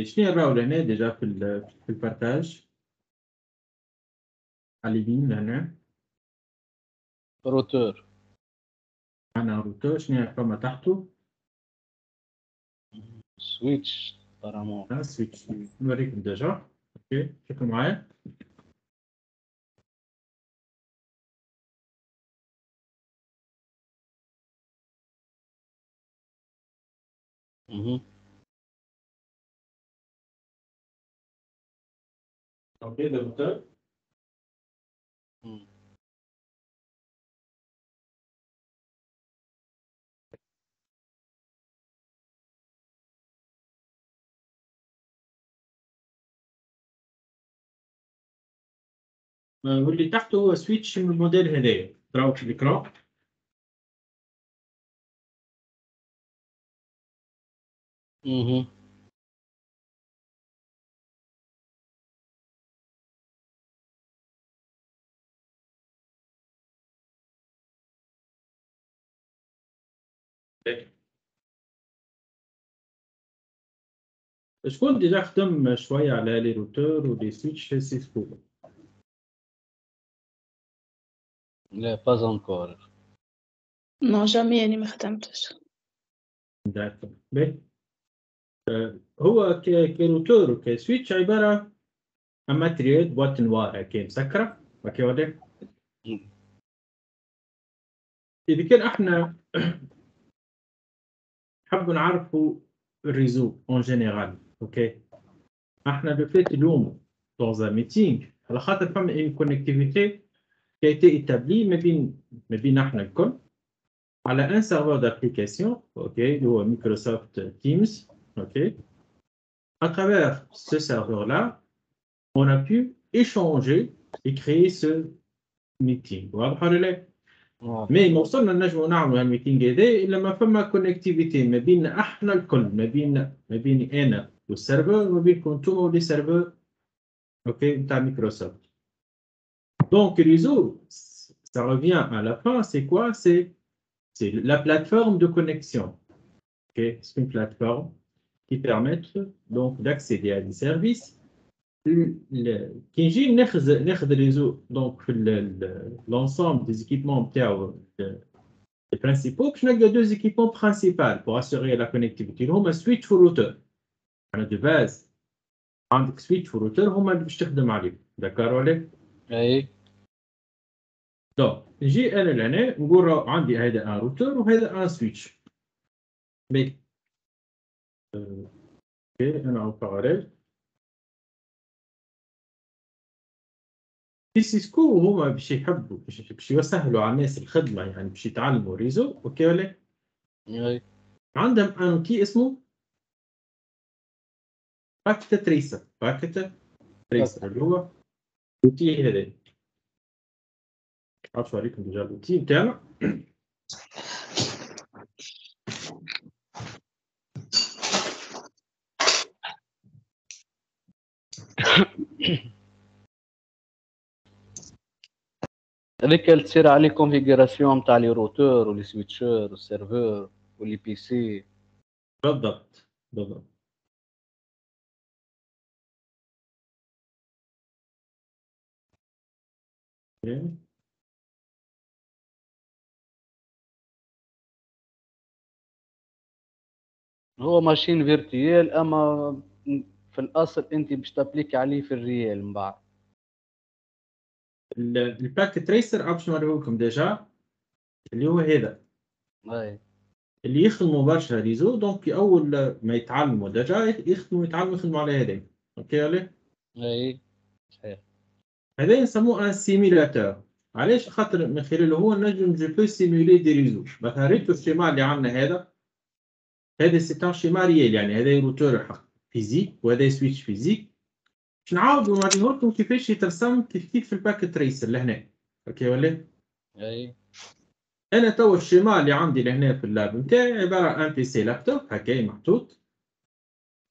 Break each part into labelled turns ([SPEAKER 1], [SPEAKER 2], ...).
[SPEAKER 1] شنو نراو لهنا ديجا في البارتاج على اليمين لهنا
[SPEAKER 2] روتور
[SPEAKER 1] عندنا روتور. شنو فما تحته؟
[SPEAKER 2] سويتش بارامون
[SPEAKER 1] سويتش. نوريكم ديجا. اوكي شوفوا معايا. اوكي ده روتور. واللي تحته هو سويتش من الموديل هذايا. تراو في الاكران. شكون ديجا خدم شويه على لي روتور ولي سويتش في سيسكو؟
[SPEAKER 2] لا باز انكور.
[SPEAKER 3] نو جامي يعني ما خدمتش.
[SPEAKER 1] هو كروتور وكسويتش عباره عن ماتريال بوات نوار هكا مسكره. اوكي واضح. اذا كان احنا حابين نعرفوا الريزو اون جينيرال. اوكي احنا لو فيت اليوم dans un meeting على خاطر فما une connectivité qui a été établie ما بين احنا الكل على un serveur d'application. اوكي اللي هو Microsoft Teams. اوكي à travers ce serveur là on a pu échanger et créer ce meeting. واضح ولا لا؟ مي ما وصلنا نجموا نعملوا هالميتينغ هذا الا ما فما كونكتيفيتي ما بيننا احنا الكل، ما بيني انا والسيرفر وما بينكم انتم ولي سيرفر اوكي نتاع مايكروسوفت. دونك réseau ça revient à la fin c'est quoi? C'est la plateforme de connexion. Ok, c'est une plateforme qui permet donc d'accéder à des services. كي نجي ناخذ الريزو دونك في l'ensemble des équipements نتاعو les principaux باش نلقى deux équipements principaux pour assurer la connectivité اللي هما switch وrouter. انا دو باز عندك switch وrouter هما اللي باش تخدم عليهم. داكار ولا؟
[SPEAKER 2] اي
[SPEAKER 1] دونك نجي انا لهنا نقول عندي هذا ان روتور وهذا ان سويتش. اوكي انا اون باراليل في سيسكو هما باش يحبوا باش يسهلوا على الناس الخدمه يعني باش يتعلموا ريزو. اوكي ولا؟
[SPEAKER 2] اي
[SPEAKER 1] عندهم ان اوتي اسمه باكيت تريسر. باكيت تريسر اللي هو الاوتي هذا. عرفت عليكم ديجا الاوتي نتاعنا.
[SPEAKER 2] هذيك اللي تصير عليه كونفيغوراسيون نتاع لي روتور ولي سويتشور والسيرفور ولي بي سي.
[SPEAKER 1] بالضبط بالضبط.
[SPEAKER 2] هو ماشين فيرتيال اما في الاصل انت باش تابليك عليه في الريال من بعد.
[SPEAKER 1] الباكيت تريسر باش نوريهولكم ديجا اللي هو هذا
[SPEAKER 2] اي
[SPEAKER 1] اللي يخدموا برشا ريزو. دونك اول ما يتعلموا ديجا يخدموا على هذا. اوكي ولا؟
[SPEAKER 2] اي صحيح.
[SPEAKER 1] هذا نسموه ان سيميلاتور. علاش؟ خاطر من خلاله هو نجم جو بو سيمولي دي ريزو. مثلا ريتو الشيما اللي عندنا هذا سي ان شيما ريال يعني هذا روتور حق فيزيك وهذا سويتش فيزيك. باش نعاودوا نوريهولكم كيفاش يترسم كيف في الباكيت تريسر لهنا. اوكي ولا؟
[SPEAKER 2] اي
[SPEAKER 1] انا تو الشيما اللي عندي لهنا في اللاب نتاعي عباره عن بي سي لابتوب هكا محطوط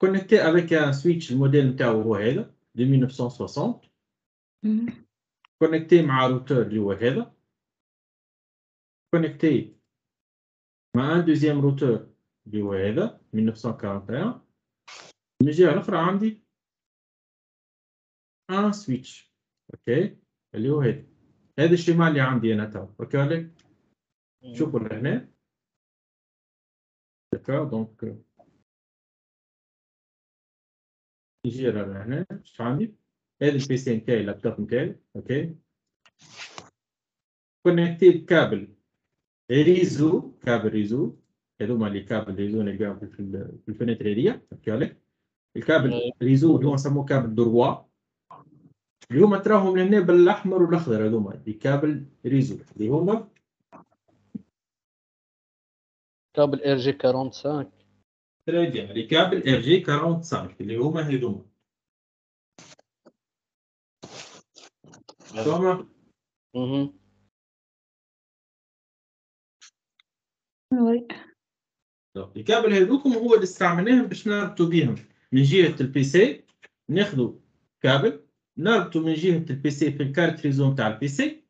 [SPEAKER 1] كونكتي افيك ان سويتش. الموديل نتاعو هو هذا دي 1960 كونكتي مع روتور اللي هو هذا كونكتي مع ان دوزيام روتور اللي هو هذا 1941 من الجهه الاخرى عندي ان سويتش. اوكي، اللي هو هذا الشمال اللي عندي انا تو. اوكي عليك؟ شوفوا لهنا. دكا دونك نجي لهنا. ايش عندي؟ هذا البي سي نتاعي، اللابتوب نتاعي. اوكي، كونكتي بكابل ريزو. كابل ريزو، هذوما اللي كابل ريزو نلقاهم في الفنتر هذيا. اوكي عليك؟ الكابل ريزو اللي هو نسموه كابل دروا، اللي هما تراهم هنا بالاحمر والاخضر، هذوما اللي كابل ريزو اللي هما
[SPEAKER 2] كابل ار جي 45.
[SPEAKER 1] تري بيان، اللي كابل ار جي 45 اللي هما هذوما. فهمت؟
[SPEAKER 3] وي.
[SPEAKER 1] الكابل هذوكم هو اللي استعملناهم باش نربطوا بيهم من جهه البي سي. ناخذوا كابل نربطوا من جهه البي سي في الكارت ريزو نتاع البي سي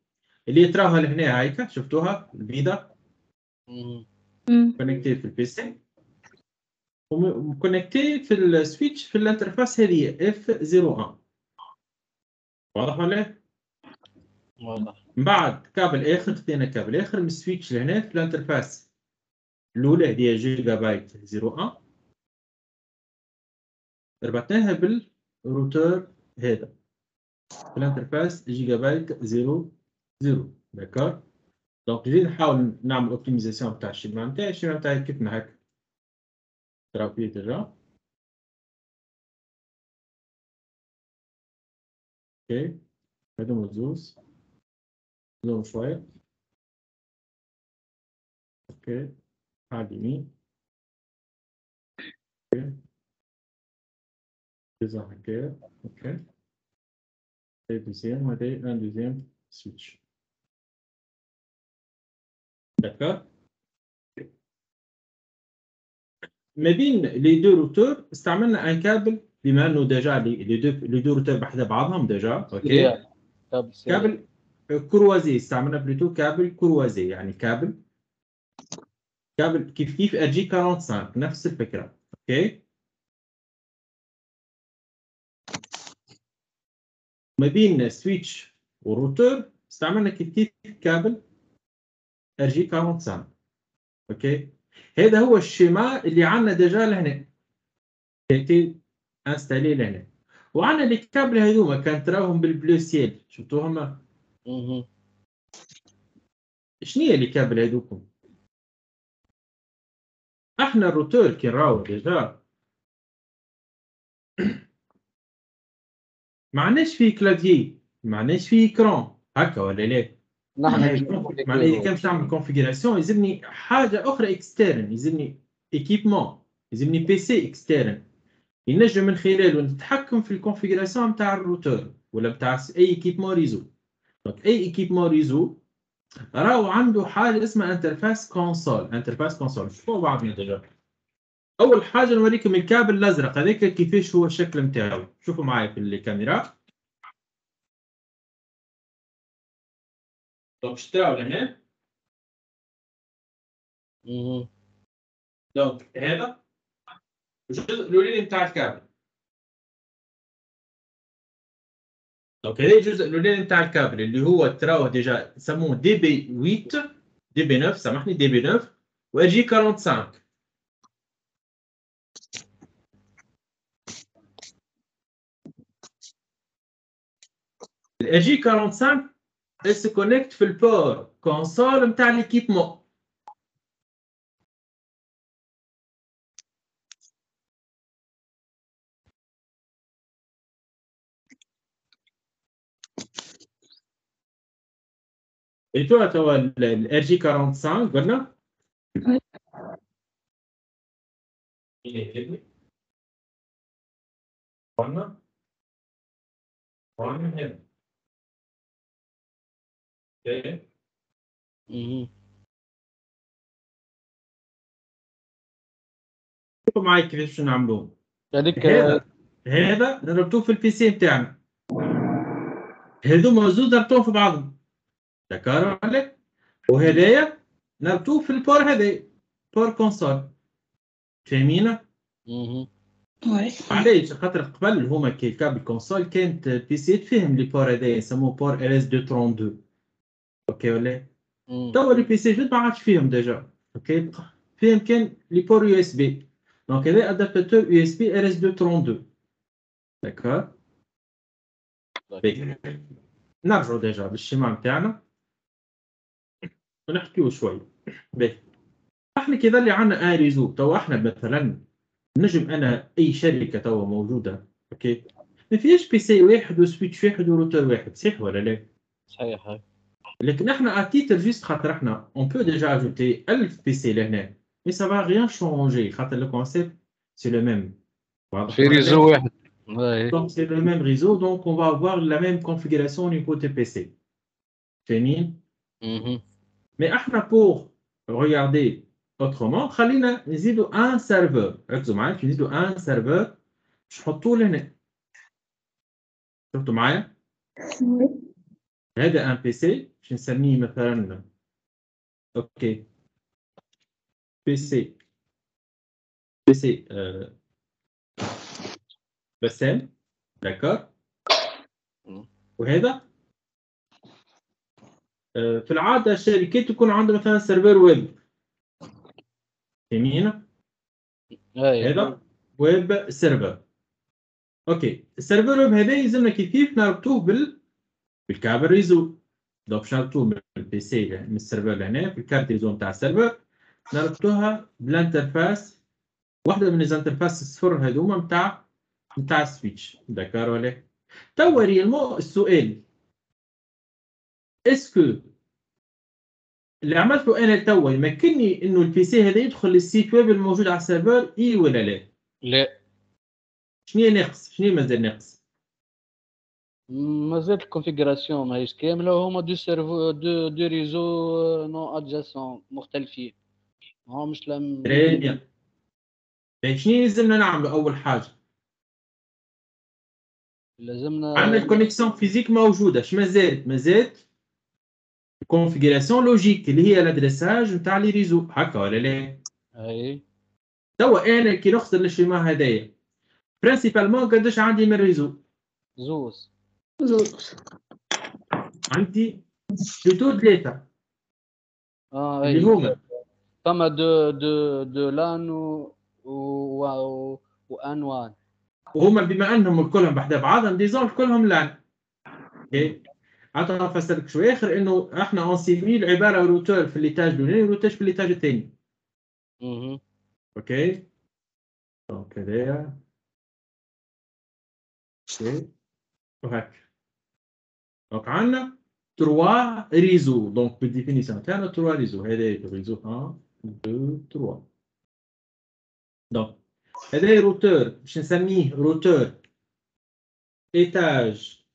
[SPEAKER 1] اللي تراها لهنا هايكا، شفتوها البيضاء كونكتي في البي سي، وكونكتي في السويتش في الانترفاس هذه اف 01. واضح ولا؟
[SPEAKER 2] واضح.
[SPEAKER 1] من بعد كابل اخر، خدينا كابل اخر من السويتش لهنا في الانترفاس الاولى هي جيجا بايت 01، ربطناها بالروتر هذا في الانترفاس جيجا بايت 00. داكور؟ دونك جديد نحاول نعمل اوبتيميزاسيون بتاع الشيما نتاعي. الشيما نتاعي كيفنا هكا تراو فيه ديجا. اوكي، هذوما زوز زوم شوية. اوكي، على اليمين. اوكي، ديزا هكا. اوكي، هذا دوزيام وهذا ان دوزيام سويتش. داكور؟ ما بين لي دو روتور استعملنا ان كابل، بما انه ديجا لي دو روتور بحذا بعضهم ديجا. اوكي، كابل كروازي استعملنا بلوتو كابل كروازي، يعني كابل كيف ار جي 45 نفس الفكره. اوكي، ما بين سويتش وروتور استعملنا كيف كابل ار جي 45. اوكي، هذا هو الشيما اللي عندنا ديجا لهنا كي انستالي لهنا، وعندنا لي كابل هذوما كان تراهم بالبلو سيل، شفتوهم؟ شنو هي لي كابل هذوكم؟ احنا الروتور كي نراو ديجا ما عندناش فيه كلافيي، ما عندناش فيه اكران هكا ولا لا؟ معناها اذا كان باش نعمل كونفيغوراسيون يلزمني حاجه اخرى اكسترن، يلزمني ايكيبمون، يلزمني بي سي اكسترن ينجم من خلاله نتحكم في الكونفيغوراسيون نتاع الروتور ولا نتاع اي ايكيبمون ريزو. دونك اي ايكيبمون ريزو راهو عنده حاجه اسمها انترفاس كونسول. انترفاس كونسول شوفوا بعضنا ديجا. اول حاجه نوريكم الكابل الازرق هذاك كيفاش هو الشكل نتاعو. شوفوا معايا في الكاميرا. دونك شتراو لهنا. دونك هذا الجزء الاولاني نتاع الكابل. دونك هذا الجزء الاولاني نتاع الكابل اللي هو تراوه ديجا يسموه دي بي 8 دي بي 9 سامحني دي بي 9 و جي 45. الجي 45 elle se connecte في البور كونسول نتاع ليكيبمون. Et toi, tu as le RJ45, قلنا؟ قلنا هنا. شوفوا معي كيفاش نعملوه. هذا نربطوه في البي سي نتاعنا. هذوما زوز نربطوهم في بعضهم. داكور عليك؟ وهدايا نربطوه في البور هذايا بور كونسول. فاهمين؟
[SPEAKER 3] Ouais.
[SPEAKER 1] علاش خاطر قبل هما كي الكابل كونسول كانت بي سي تفهم لي بور هذايا يسموه بور ال اس 232 اوكي ولا توا لي بي سي جدد ما عادش فيهم ديجا اوكي فيهم كان لي بور يو اس بي دونك هذا ادابتاتور يو اس بي ال اس 232 داكور نرجعوا ديجا للشيما نتاعنا ونحكيو شوي باهي احنا كي ظل عندنا ان ريزو توا احنا مثلا نجم انا اي شركه توا موجوده اوكي ما فيهاش بي سي واحد وسويتش واحد وروتر واحد صحيح ولا لا؟
[SPEAKER 2] صحيح هاي.
[SPEAKER 1] لكن احنا اتيتر جيست خاطر احنا اون بو ديجا اجوتي 1000 بي سي لهنا مي سا فا ريان شونجي خاطر لو كونسيبت سي لو ميم
[SPEAKER 2] في ريزو واحد. هاي.
[SPEAKER 1] Donc c'est le même réseau, donc on va avoir la même configuration au niveau des PC. فاهمين؟ Mais احنا pour regarder autrement خلينا نزيدوا un serveur. ركزوا معايا نزيدوا un serveur باش نحطوه لهنا. شفتوا معايا؟ هذا un PC باش نسميه مثلا اوكي PC بسام داكور وهذا في العاده الشركات تكون عندها مثلا سيرفر ويب فاهمين؟ هذا ويب سيرفر اوكي السيرفر ويب هذا يلزمنا كيف نربطوه بالكابل ريزو دونك باش نربطوه من البي سي من السيرفر لهنا بالكارت ريزو نتاع السيرفر نربطوها بالانترفاس واحده من الانترفاس الصفر هذوما نتاع السويتش داكور ولا توا ريالمون السؤال اسكو اللي عملته انا توا يمكنني انه البي سي هذا يدخل للسيت ويب الموجود على السيرفر اي ولا لا؟
[SPEAKER 2] لا.
[SPEAKER 1] شنو ناقص؟ شنو مازال ناقص؟
[SPEAKER 2] مازال الكونفيغوراسيون ماهيش كامله وهما دو سيرفو دو ريزو نو ادجاسون مختلفين ماهمش لم.
[SPEAKER 1] تري بيان. شنو لازمنا نعملوا اول حاجه؟
[SPEAKER 2] لازمنا
[SPEAKER 1] عندنا الكونيكسيون فيزيك موجوده، اش مازالت الكونفيغوراسيون لوجيك اللي هي الادريساج نتاع لي ريزو هكا ولا لا؟
[SPEAKER 2] اي
[SPEAKER 1] توا انا كي نخسر الشيما هذايا برينسيبالمون قداش عندي من ريزو؟
[SPEAKER 3] زوز
[SPEAKER 1] عندي بلوتو 3 اللي هما
[SPEAKER 2] فما دو لان وان وان
[SPEAKER 1] وهما بما انهم الكلهم بحدا بعضهم ديزون كلهم لان اوكي عطا نفسرك شوي اخر انه احنا اون سيميل عباره روتور في الليتاج الاولاني وروتور في الليتاج الثاني اوكي دونك هذايا اوكي وهكا دونك عندنا 3 ريزو دونك بالديفينيسيون تاعنا 3 ريزو هذا ريزو 1 2 3 دونك هذا روتور باش نسميه روتور ايتاج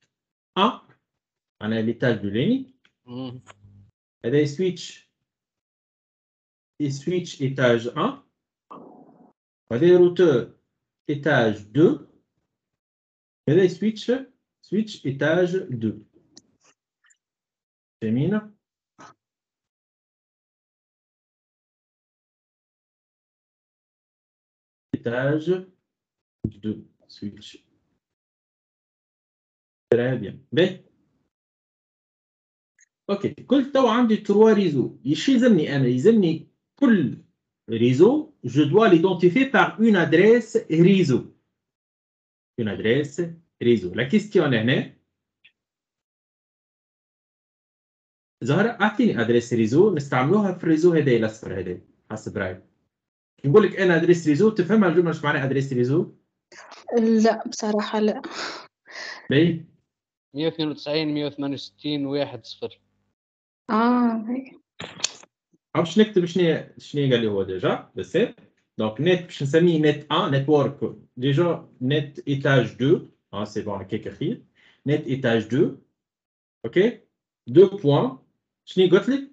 [SPEAKER 1] 1 انا ليتاج الاولاني هذا سويتش ايتاج 1 هذا روتور ايتاج 2 هذا سويتش ايتاج 2 فاهمين؟ étage 2 switch. Très bien. Mais ok, كل توا عندي 3 ريزو ايش يلزمني انا؟ يلزمني كل ريزو je dois l'identifier par une adresse réseau. Une adresse réseau. La question هنا زهرة اعطيني ادريس ريزو نستعملوها في الريزو هذا الاصفر هذا حسب رايك. نقول لك انا ادريس ريزو تفهمها الجمله ايش معناها ادريس ريزو؟
[SPEAKER 3] لا بصراحة لا.
[SPEAKER 1] باهي
[SPEAKER 2] 192 168 1 0.
[SPEAKER 3] هيك.
[SPEAKER 1] باش نكتب شنو قال لي هو ديجا بس دونك نت باش نسميه نت 1 نتورك ديجا نت ايتاج 2 سي بون هكاك خير نت ايتاج 2 اوكي 2 بوان شنو قلت لك؟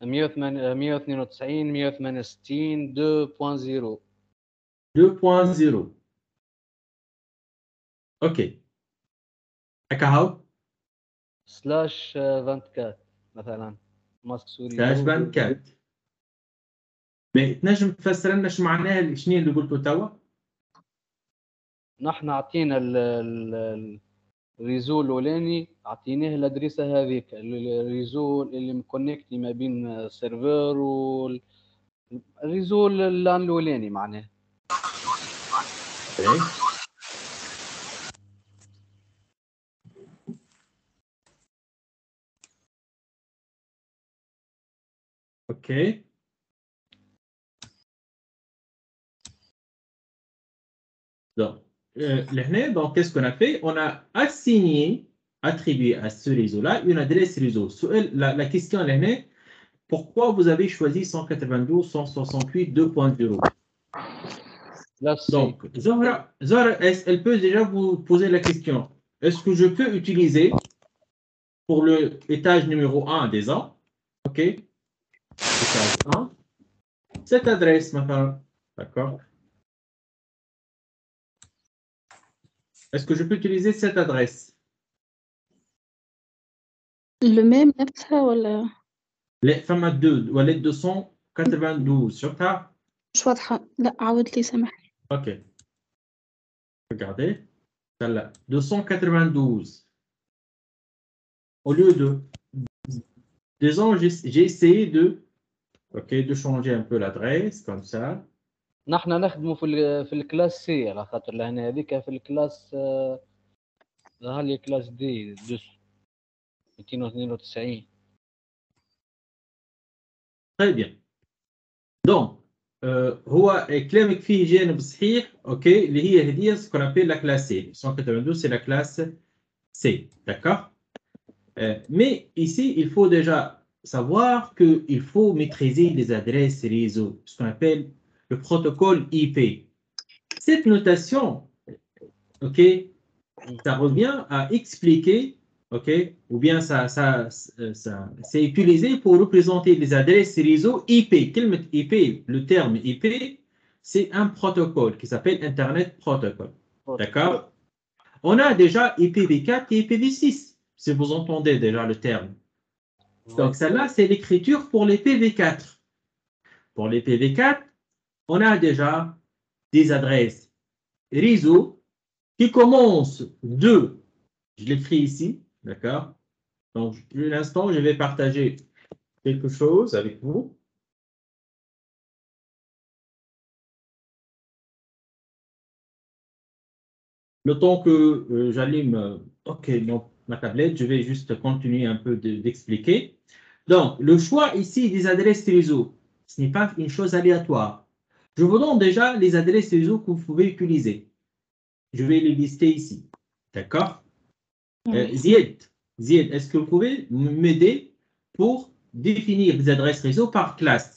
[SPEAKER 2] 192 168 2.0
[SPEAKER 1] 2.0 اوكي هكا هاو
[SPEAKER 2] سلاش 24 مثلا ماسك سوري
[SPEAKER 1] سلاش 24 تنجم تفسر لنا ايش معناها شنو اللي قلته توا؟
[SPEAKER 2] نحن عطينا الريزو الاولاني، عطيناه الادريسه هذيك الريزو اللي مكونكتي ما بين السيرفر والريزو اللان الاولاني معناه.
[SPEAKER 1] Ok. Ok. Donc, donc qu'est-ce qu'on a fait? On a assigné, attribué à ce réseau-là une adresse réseau. La question est, pourquoi vous avez choisi 192.168 2.0?
[SPEAKER 2] Là, c'est
[SPEAKER 1] Donc, Zahra, elle peut déjà vous poser la question. Est-ce que je peux utiliser pour le étage numéro 1 des ans, OK, étage 1, cette adresse maintenant, d'accord? Est-ce que je peux utiliser cette adresse?
[SPEAKER 3] Le même نفسها ولا
[SPEAKER 1] Les femmes à 2, ou les 292, شفتها؟
[SPEAKER 3] مش واضحة؟ لأ عاود لي سامحني.
[SPEAKER 1] OK, regardez, celle-là, 292. Au lieu de, disons, j'ai essayé de, OK, de changer un peu l'adresse, comme ça.
[SPEAKER 2] نحن نخدموا في الكلاس سي، على خاطر لهنا هذيك في الكلاس ظهر لي كلاس دي 292.
[SPEAKER 1] Très bien. Donc, هو كلامك فيه جانب صحيح، اوكي، اللي هي هديه ce qu'on appelle la classe C. 192 c'est la classe C, d'accord? Mais ici, il faut déjà savoir qu'il faut maîtriser les adresses réseau, ce qu'on appelle le protocole IP. Cette notation, ok, ça revient à expliquer, ok, ou bien c'est utilisé pour représenter les adresses réseau IP. Quel IP, le terme IP, c'est un protocole qui s'appelle Internet Protocol. D'accord? On a déjà IPv4 et IPv6, si vous entendez déjà le terme. Donc, celle-là, c'est l'écriture pour les PV4. Pour les PV4, on a déjà des adresses réseau qui commencent de, je l'écris ici, d'accord? Donc, pour l'instant, je vais partager quelque chose avec vous. Le temps que j'allume OK, donc, ma tablette, je vais juste continuer un peu d'expliquer. Donc, le choix ici des adresses réseau, ce n'est pas une chose aléatoire. Je vous donne déjà les adresses réseau que vous pouvez utiliser. Je vais les lister ici. D'accord? Zied, est-ce que vous pouvez m'aider pour définir les adresses réseau par classe?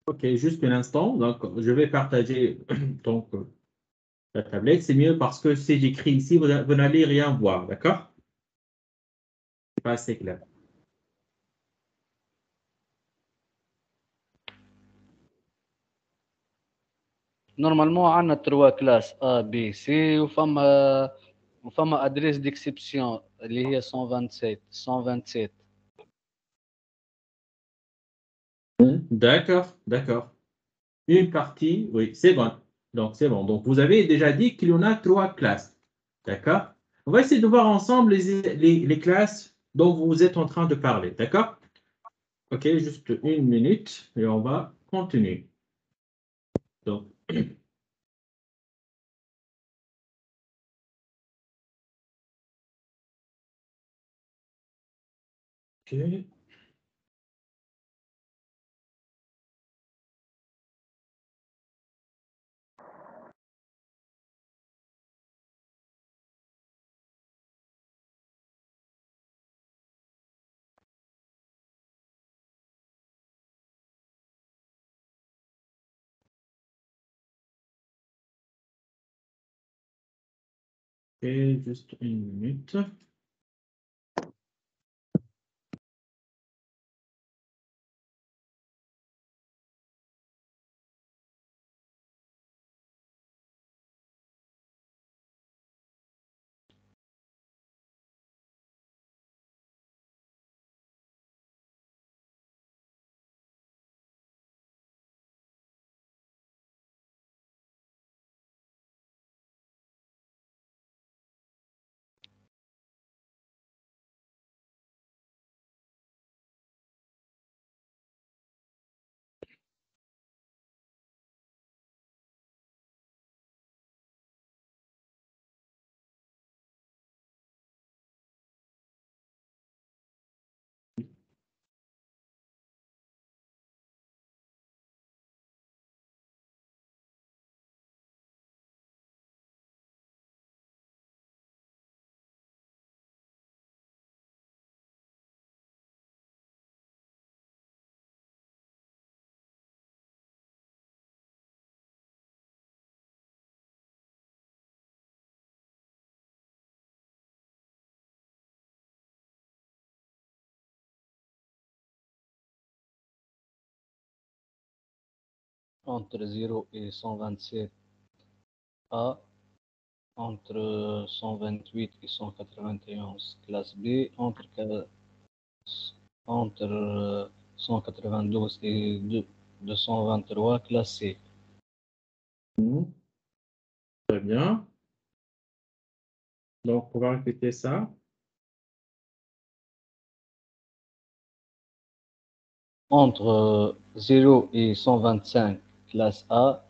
[SPEAKER 1] OK, juste un instant. Donc, je vais partager donc, la tablette. C'est mieux parce que si j'écris ici, vous n'allez rien voir. D'accord? C'est pas assez clair.
[SPEAKER 2] نورمالمون عندنا 3 كلاس A B C وفما ادريس ديكسيبسيون اللي هي 127.
[SPEAKER 1] D'accord, d'accord. Une partie, oui, c'est bon. Donc, c'est bon. Donc, vous avez déjà dit qu'il y en a 3 classes. D'accord? On va essayer de voir ensemble les classes dont vous êtes en train de parler. D'accord? OK, juste une minute et on va continuer. Donc, OK. Et juste une minute.
[SPEAKER 2] entre 0 et 127 A, entre 128 et 191 classe B, entre 192 et 223 classe C.
[SPEAKER 1] Très bien. Donc, on va répéter ça.
[SPEAKER 2] Entre 0 et 125 classe A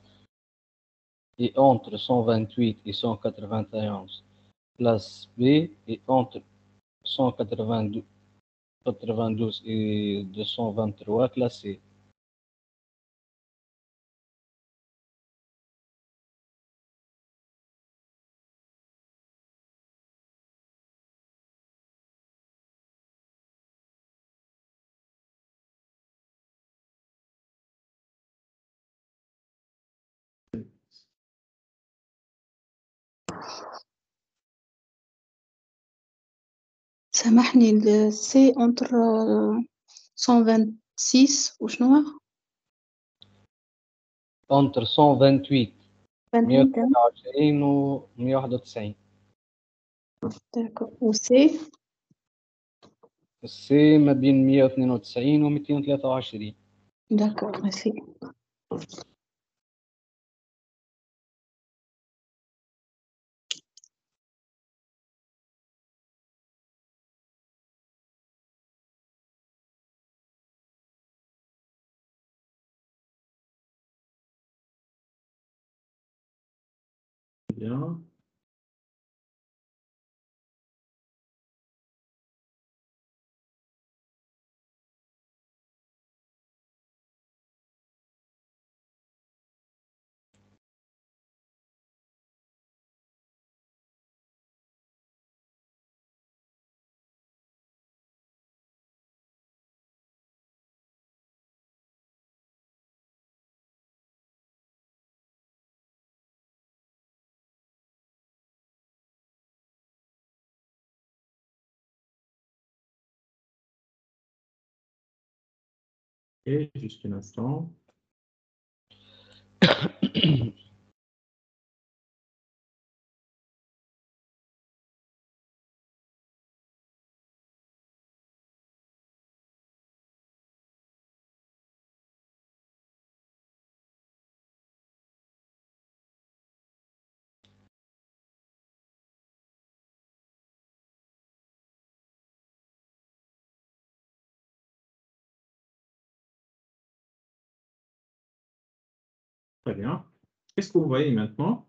[SPEAKER 2] et entre 128 et 191 classe B et entre 192 et 223 classe C.
[SPEAKER 3] سامحني السي انتر 126 وشنو
[SPEAKER 2] entre 128
[SPEAKER 3] 28
[SPEAKER 2] 123 و 191.
[SPEAKER 3] داكو وسي
[SPEAKER 2] السي ما بين 192 و 223.
[SPEAKER 3] داكو ماشي
[SPEAKER 1] Bien. Et juste un instant. Très bien. Qu'est-ce que vous voyez maintenant?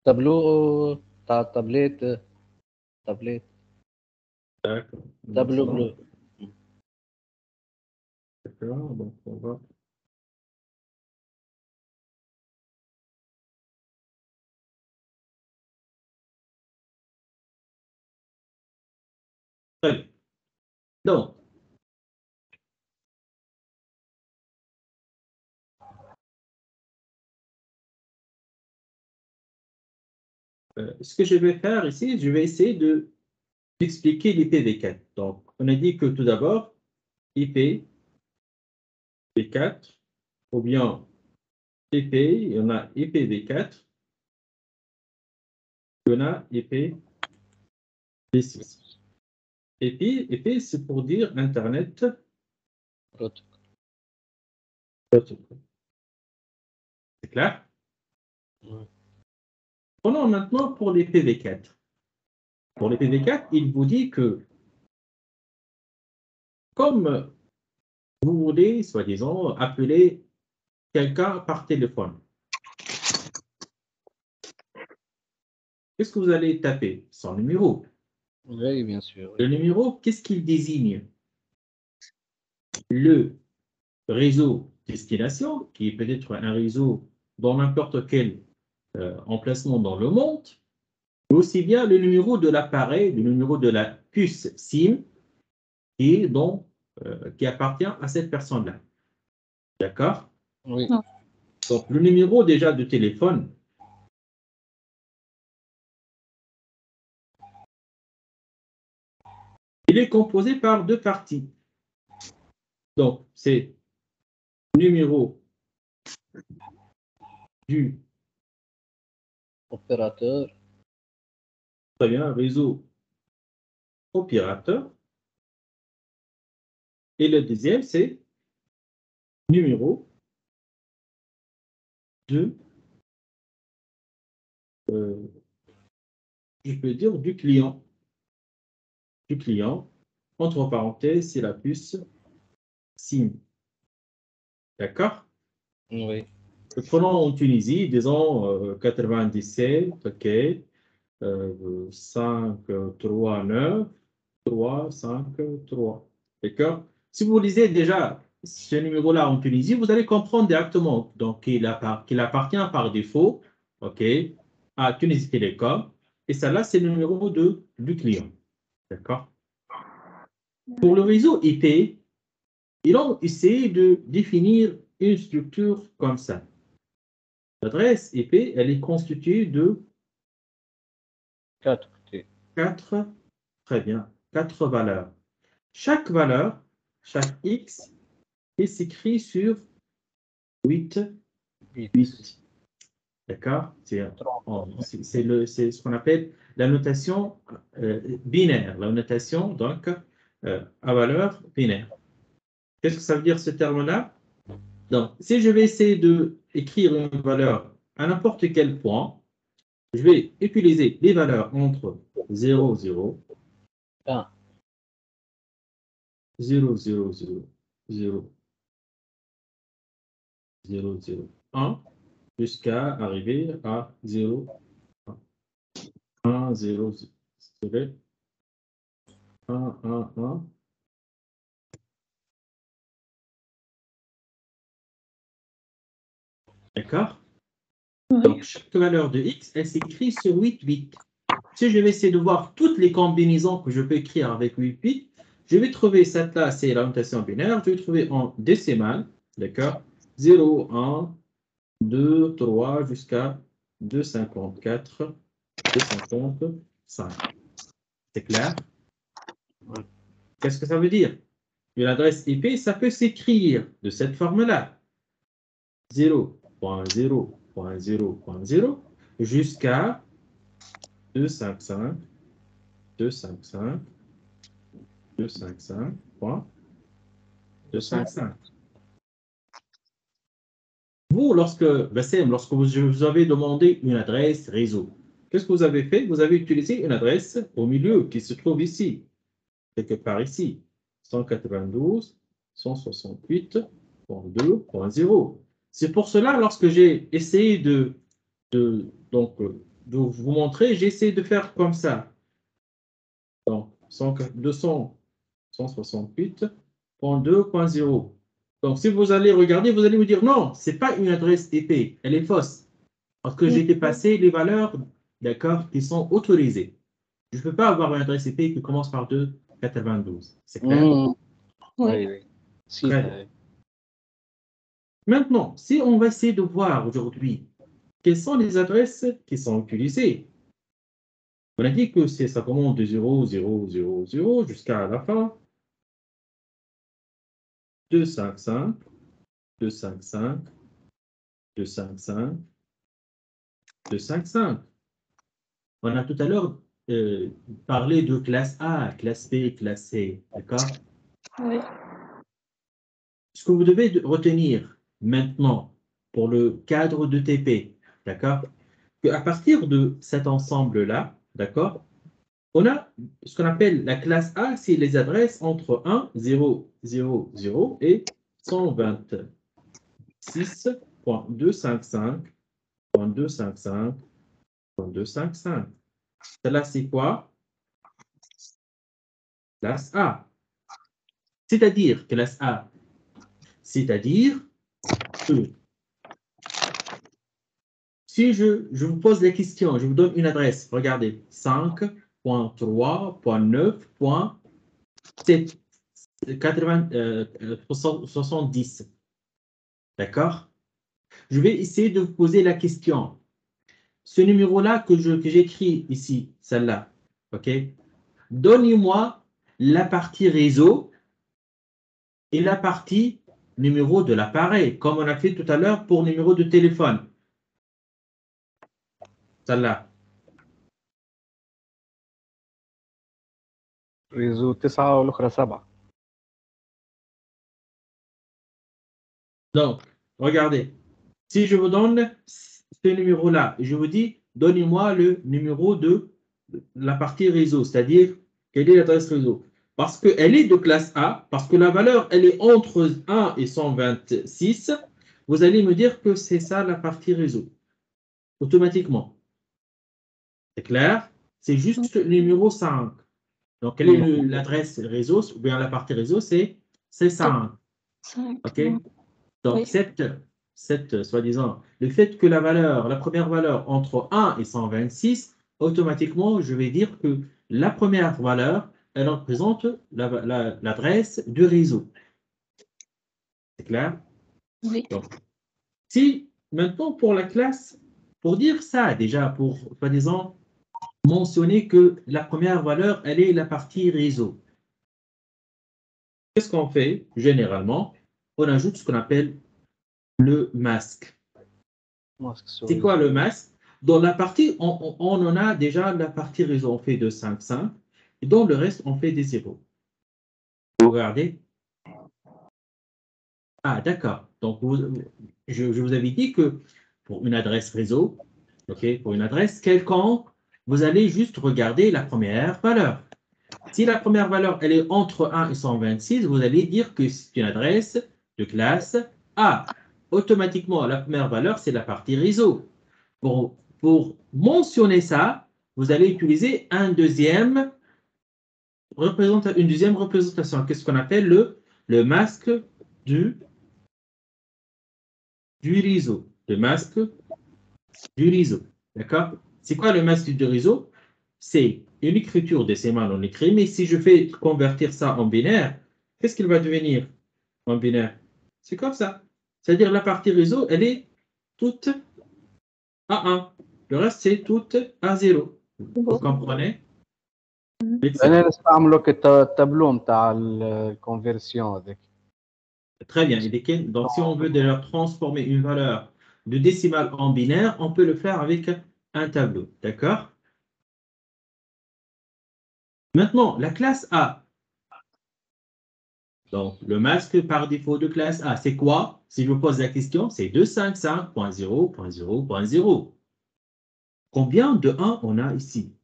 [SPEAKER 2] tableau تاع التابلت
[SPEAKER 1] D'accord.
[SPEAKER 2] tableau bleu.
[SPEAKER 1] D'accord. Donc, on va. Très bien. Donc, ce que je vais faire ici, je vais essayer d'expliquer l'IPv4. Donc, on a dit que tout d'abord, IPv4, ou bien IP, il y en a IPv4, il y en a IPv6. IP, c'est pour dire Internet
[SPEAKER 2] Protocole.
[SPEAKER 1] Protocol. C'est clair?
[SPEAKER 2] Ouais.
[SPEAKER 1] Prenons maintenant pour les PV4. Pour les PV4, il vous dit que comme vous voulez, soi-disant, appeler quelqu'un par téléphone, qu'est-ce que vous allez taper? Son numéro.
[SPEAKER 2] Oui, bien sûr.
[SPEAKER 1] Le numéro, qu'est-ce qu'il désigne? Le réseau destination, qui est peut-être un réseau dans n'importe quel emplacement dans le monde, mais aussi bien le numéro de l'appareil, le numéro de la puce SIM, qui appartient à cette personne-là. D'accord?
[SPEAKER 2] Oui.
[SPEAKER 3] Non.
[SPEAKER 1] Donc, le numéro déjà de téléphone, il est composé par deux parties. Donc, c'est numéro du
[SPEAKER 2] opérateur.
[SPEAKER 1] très bien, réseau opérateur. Et le deuxième, c'est numéro de, je peux dire, du client. Du client. Entre parenthèses, c'est la puce SIM. D'accord?
[SPEAKER 2] Oui.
[SPEAKER 1] Prenons en Tunisie, disons 97, OK, 5, 3, 9, 3, 5, 3. D'accord? Si vous lisez déjà ce numéro-là en Tunisie, vous allez comprendre directement donc, qu'il appartient par défaut, OK, à Tunisie Télécom. Et ça là, c'est le numéro du client. D'accord? Pour le réseau IP, ils ont essayé de définir une structure comme ça. L'adresse IP, elle est constituée de
[SPEAKER 2] 4 côtés.
[SPEAKER 1] 4, très bien, 4 valeurs. Chaque valeur, chaque X, est s'écrit sur 8.
[SPEAKER 2] 8.
[SPEAKER 1] D'accord? C'est ce qu'on appelle la notation binaire, la notation donc à valeur binaire. Qu'est-ce que ça veut dire ce terme-là? Donc, si je vais essayer d'écrire une valeur à n'importe quel point, je vais utiliser les valeurs entre 0, 0,
[SPEAKER 2] 1.
[SPEAKER 1] 0, 0, 0, 0, 0, 0, 1, jusqu'à arriver à 0, 1, 0, 0, 1, 1, 1. D'accord? Donc, chaque valeur de x, elle s'écrit sur 8 bits. Si je vais essayer de voir toutes les combinaisons que je peux écrire avec 8 bits, je vais trouver cette là, c'est la notation binaire, je vais trouver en décimale, d'accord? 0, 1, 2, 3, jusqu'à 254, 255. C'est clair? Qu'est-ce que ça veut dire? Une adresse IP, ça peut s'écrire de cette forme-là. 0.0.0.0 jusqu'à 255, 255, 255, 255. Vous, lorsque vous avez demandé une adresse réseau, qu'est-ce que vous avez fait? Vous avez utilisé une adresse au milieu qui se trouve ici, quelque part ici, 192.168.2.0. C'est pour cela, lorsque j'ai essayé donc, de vous montrer, j'ai essayé de faire comme ça. Donc, 168.2.0. Donc, si vous allez regarder, vous allez vous dire non, ce n'est pas une adresse IP, elle est fausse. Parce que j'ai dépassé les valeurs, d'accord, qui sont autorisées. Je ne peux pas avoir une adresse IP qui commence par 2.92. C'est clair?
[SPEAKER 2] Oui, oui. Si,
[SPEAKER 1] Très bien. Maintenant, si on va essayer de voir aujourd'hui quelles sont les adresses qui sont utilisées, on a dit que ça commence de 0, 0, 0, 0 jusqu'à la fin. 255, 255, 255, 255. On a tout à l'heure parlé de classe A, classe B, classe C, d'accord?
[SPEAKER 3] Oui.
[SPEAKER 1] Ce que vous devez retenir maintenant pour le cadre de TP, d'accord? Qu'à partir de cet ensemble-là, d'accord, on a ce qu'on appelle la classe A, c'est les adresses entre 1, 0, 0, 0 et 126.255.255.255. Celle-là, c'est quoi? Classe A. C'est-à-dire, classe A, c'est-à-dire que si je vous pose la question, je vous donne une adresse, regardez, 5.3.9.70. D'accord? Je vais essayer de vous poser la question. Ce numéro-là que j'écris ici, celle-là, OK? Donnez-moi la partie réseau et la partie numéro de l'appareil, comme on a fait tout à l'heure pour numéro de téléphone. Celle-là.
[SPEAKER 2] ريزو 9 والأخرى 7.
[SPEAKER 1] Donc, regardez. Si je vous donne ce numéro-là, je vous dis, donnez-moi le numéro de la partie réseau, c'est-à-dire quelle est l'adresse réseau. Parce qu'elle est de classe A, parce que la valeur, elle est entre 1 et 126, vous allez me dire que c'est ça la partie réseau, automatiquement. C'est clair? C'est juste le numéro 5. Donc, quelle est l'adresse réseau, ou bien la partie réseau, c'est 5.
[SPEAKER 3] 5.
[SPEAKER 1] OK? Donc,
[SPEAKER 3] Oui.
[SPEAKER 1] cette soi-disant, le fait que la première valeur entre 1 et 126, automatiquement, je vais dire que la première valeur, elle représente l'adresse du réseau. C'est clair?
[SPEAKER 3] Oui.
[SPEAKER 1] Donc, si maintenant pour la classe, pour dire ça déjà, pour soi-disant mentionner que la première valeur, elle est la partie réseau. Qu'est-ce qu'on fait généralement? On ajoute ce qu'on appelle le masque. C'est quoi le masque? Dans la partie, on en a déjà la partie réseau, on fait de 5, 5. Et dans le reste, on fait des zéros. Vous regardez? Ah, d'accord. Donc, je vous avais dit que pour une adresse réseau, ok, pour une adresse quelconque, vous allez juste regarder la première valeur. Si la première valeur, elle est entre 1 et 126, vous allez dire que c'est une adresse de classe A. Automatiquement, la première valeur, c'est la partie réseau. Pour mentionner ça, vous allez utiliser une deuxième représentation. Qu'est-ce qu'on appelle le masque du réseau. Le masque du réseau. D'accord? C'est quoi le masque du réseau? C'est une écriture décimale en écrit, mais si je fais convertir ça en binaire, qu'est-ce qu'il va devenir en binaire? C'est comme ça. C'est-à-dire la partie réseau, elle est toute à 1. Le reste, c'est toute à 0. Vous comprenez?
[SPEAKER 2] أنا نستعملوا كالتابلو نتاع الكونفرسيون هذاك.
[SPEAKER 1] Très bien. Donc, si on veut d'ailleurs transformer une valeur de décimale en binaire, on peut le faire avec un tableau. D'accord? Maintenant, la classe A. Donc, le masque par défaut de classe A, c'est quoi? Si je vous pose la question, c'est 255.0.0.0. Combien de 1 on a ici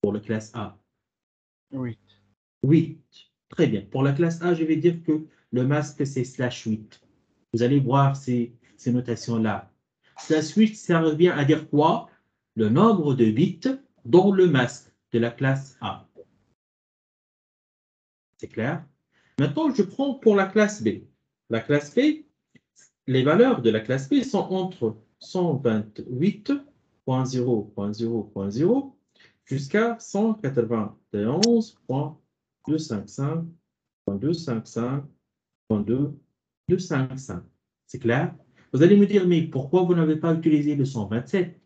[SPEAKER 1] pour la classe A?
[SPEAKER 2] 8.
[SPEAKER 1] 8. Très bien. Pour la classe A, je vais dire que le masque, c'est /8. Vous allez voir ces notations-là. /8, ça revient à dire quoi? Le nombre de bits dans le masque de la classe A. C'est clair? Maintenant, je prends pour la classe B. La classe B, les valeurs de la classe B sont entre 128.0.0.0 jusqu'à 191.255.255.255. C'est clair? Vous allez me dire, mais pourquoi vous n'avez pas utilisé le 127?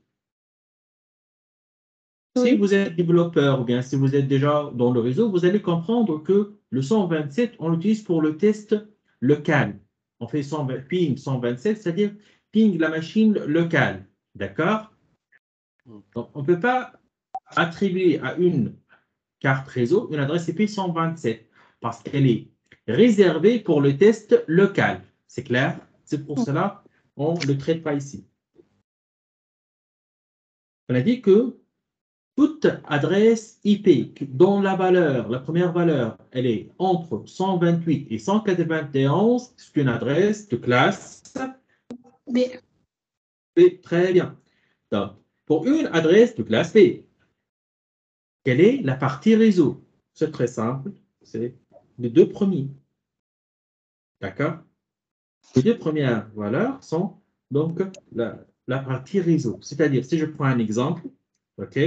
[SPEAKER 1] Si vous êtes développeur ou bien si vous êtes déjà dans le réseau, vous allez comprendre que le 127, on l'utilise pour le test local. On fait ping 127, c'est-à-dire ping la machine locale. D'accord? Donc, on ne peut pas attribuer à une carte réseau une adresse IP 127 parce qu'elle est réservée pour le test local. C'est clair? C'est pour cela qu'on ne le traite pas ici. On a dit que toute adresse IP dont la première valeur, elle est entre 128 et 191, c'est une adresse de classe
[SPEAKER 3] B.
[SPEAKER 1] B. Très bien. Donc, pour une adresse de classe B, quelle est la partie réseau? C'est très simple, c'est les deux premiers. D'accord? Les deux premières valeurs sont donc la partie réseau. C'est-à-dire, si je prends un exemple, OK?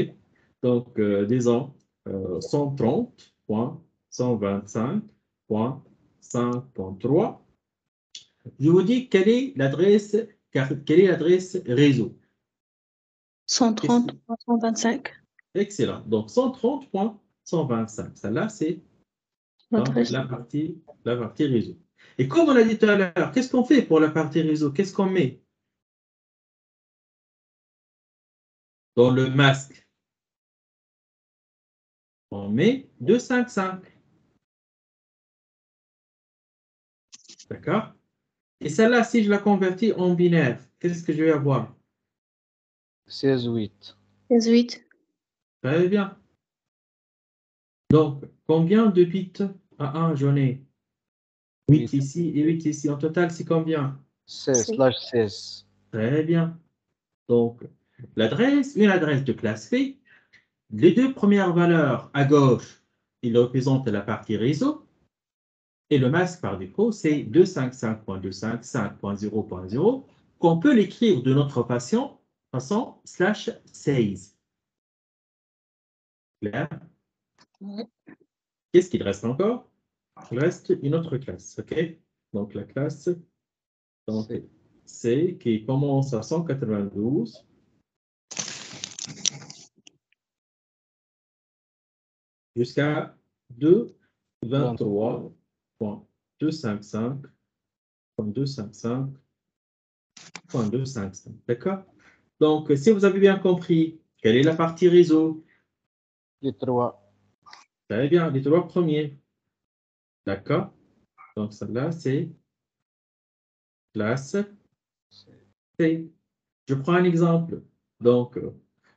[SPEAKER 1] Donc, disons 130.125.5.3. Je vous dis quelle est l'adresse réseau.
[SPEAKER 3] 130.125.
[SPEAKER 1] Excellent. Donc, 130.125. Celle-là, c'est Donc, la partie réseau. Et comme on a dit tout à l'heure, qu'est-ce qu'on fait pour la partie réseau? Qu'est-ce qu'on met dans le masque? On met 255. D'accord? Et celle-là, si je la convertis en binaire, qu'est-ce que je vais avoir?
[SPEAKER 2] 16-8.
[SPEAKER 3] 18.
[SPEAKER 1] Très bien. Donc, combien de bits à 1 j'en ai? 8 ici et 8 ici. En total, c'est combien?
[SPEAKER 2] 16/16.
[SPEAKER 1] Très bien. Donc, l'adresse, une adresse de classe P. Les deux premières valeurs à gauche, ils représentent la partie réseau. Et le masque par défaut, c'est 255.255.0.0 qu'on peut l'écrire de notre façon /16. Clair?
[SPEAKER 3] Ouais.
[SPEAKER 1] Qu'est-ce qu'il reste encore? Il reste une autre classe, OK? Donc, la classe donc, C qui commence à 192 jusqu'à 223.255.255.255. D'accord? Donc, si vous avez bien compris, quelle est la partie réseau?
[SPEAKER 2] Les 3.
[SPEAKER 1] Très bien, les trois premiers. D'accord? Donc, celle-là, c'est classe C. Je prends un exemple. Donc,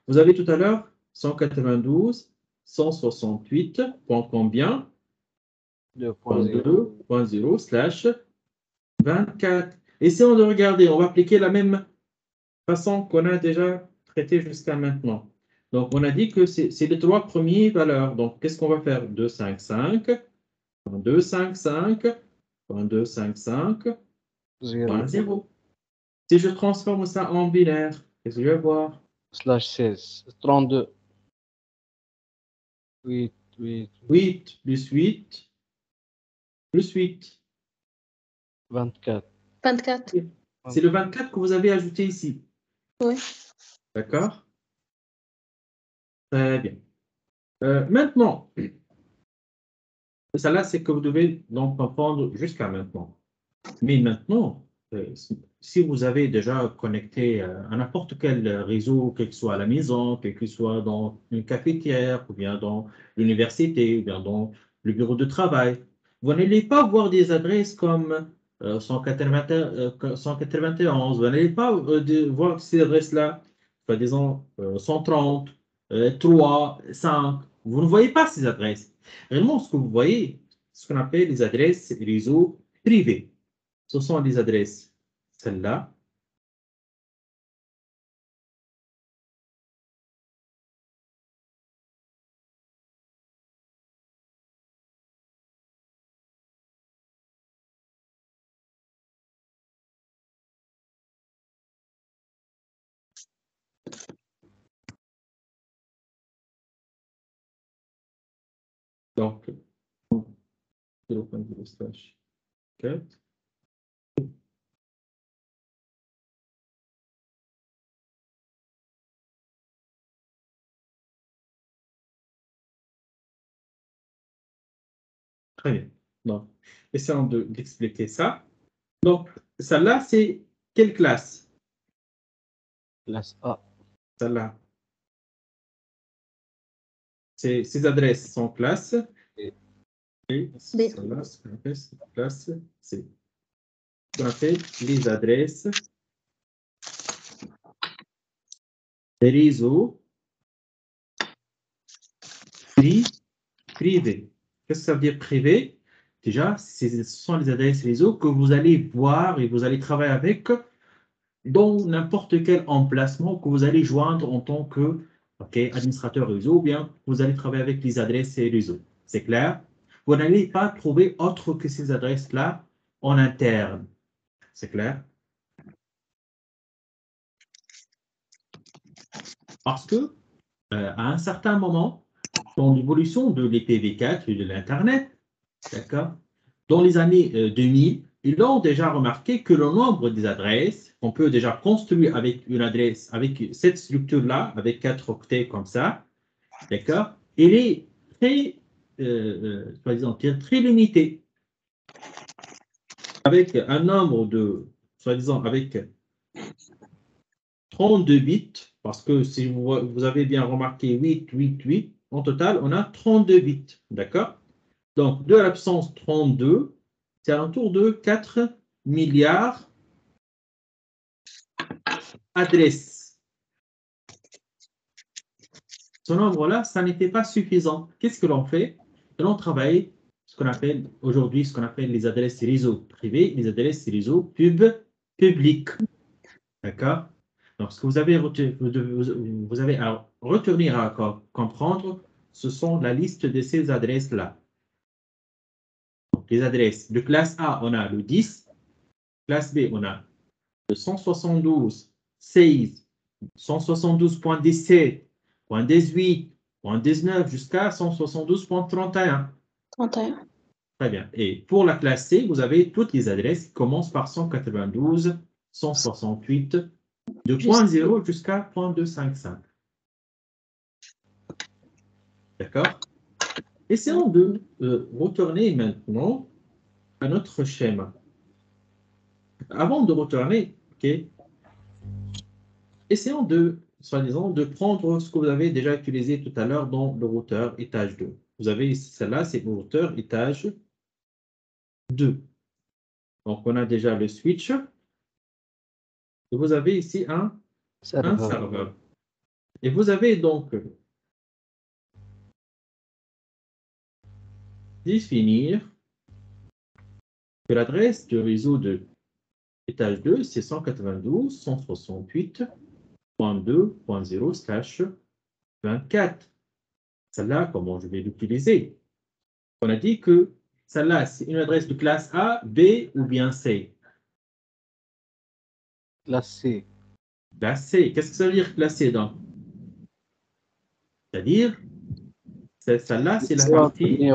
[SPEAKER 1] vous avez tout à l'heure 192, 168, point combien?
[SPEAKER 2] 2.0.
[SPEAKER 1] 2.0 slash 24. Essayons de regarder, on va appliquer la même façon qu'on a déjà traité jusqu'à maintenant. Donc, on a dit que c'est les trois premières valeurs. Donc, qu'est-ce qu'on va faire? 255, 255, 255,
[SPEAKER 2] 0.
[SPEAKER 1] 0. Si je transforme ça en binaire, qu'est-ce que je vais voir?
[SPEAKER 2] /16. 32. 8, 8,
[SPEAKER 1] 8 plus 8 plus 8.
[SPEAKER 2] 24.
[SPEAKER 3] 24.
[SPEAKER 1] C'est le 24 que vous avez ajouté ici.
[SPEAKER 3] Oui.
[SPEAKER 1] D'accord? Très bien. Maintenant, celle-là, c'est que vous devez donc comprendre jusqu'à maintenant. Mais maintenant, si vous avez déjà connecté à n'importe quel réseau, quel que soit à la maison, quel que soit dans une cafetière, ou bien dans l'université, ou bien dans le bureau de travail, vous n'allez pas voir des adresses comme 191, vous n'allez pas voir ces adresses-là, disons 130, 3, 5. Vous ne voyez pas ces adresses. Réellement, ce que vous voyez, ce qu'on appelle les adresses réseau privés. Ce sont les adresses, celle-là, donc 0.0/4. Très bien. Donc, essayons d'expliquer ça. Donc, celle-là, c'est quelle classe?
[SPEAKER 2] Classe A.
[SPEAKER 1] Celle-là. Ces adresses sont classe.
[SPEAKER 2] Et
[SPEAKER 1] Et
[SPEAKER 3] B.
[SPEAKER 1] celle-là, ce qu'on appelle classe C. Ce qu'on appelle les adresses des réseaux privés. Qu'est-ce que ça veut dire privé? Déjà, ce sont les adresses réseau que vous allez voir et vous allez travailler avec dans n'importe quel emplacement que vous allez joindre en tant que administrateur réseau, ou bien vous allez travailler avec les adresses et réseaux. C'est clair? Vous n'allez pas trouver autre que ces adresses-là en interne. C'est clair? Parce que à un certain moment, dans l'évolution de l'IPv4 et de l'Internet, d'accord, dans les années 2000, ils ont déjà remarqué que le nombre des adresses qu'on peut déjà construire avec une adresse, avec cette structure-là, avec 4 octets comme ça, d'accord, il est très soi-disant, très limité, avec un nombre de, soi-disant, avec 32 bits, parce que si vous avez bien remarqué 8, 8, 8, en total, on a 32 bits, d'accord? Donc, 2 à la puissance 32, c'est alentour de 4 milliards d'adresses. Ce nombre-là, ça n'était pas suffisant. Qu'est-ce que l'on fait? L'on travaille ce qu'on appelle aujourd'hui, ce qu'on appelle les adresses réseau privées, les adresses réseau publiques. D'accord? Donc, ce que vous avez à retenir, à comprendre, ce sont la liste de ces adresses-là. Donc, les adresses de classe A, on a le 10. Classe B, on a le 172, 16, 172.17.18.19 jusqu'à 172.31.
[SPEAKER 3] 31.
[SPEAKER 1] Très bien. Et pour la classe C, vous avez toutes les adresses qui commencent par 192, 168, de point 0 jusqu'à point 255. D'accord? Essayons de retourner maintenant à notre schéma. Avant de retourner, ok, essayons de, soi-disant, de prendre ce que vous avez déjà utilisé tout à l'heure dans le routeur étage 2. Vous avez celle-là, c'est le routeur étage 2. Donc, on a déjà le switch. Et vous avez ici un serveur. Et vous avez donc définir que l'adresse du réseau de étage 2, c'est 192.168.2.0/24. Celle-là, comment je vais l'utiliser? On a dit que celle-là, c'est une adresse de classe A, B ou bien C.
[SPEAKER 2] Classe C.
[SPEAKER 1] Classe C. Qu'est-ce que ça veut dire classe C donc? C'est-à-dire, celle-là, c'est la partie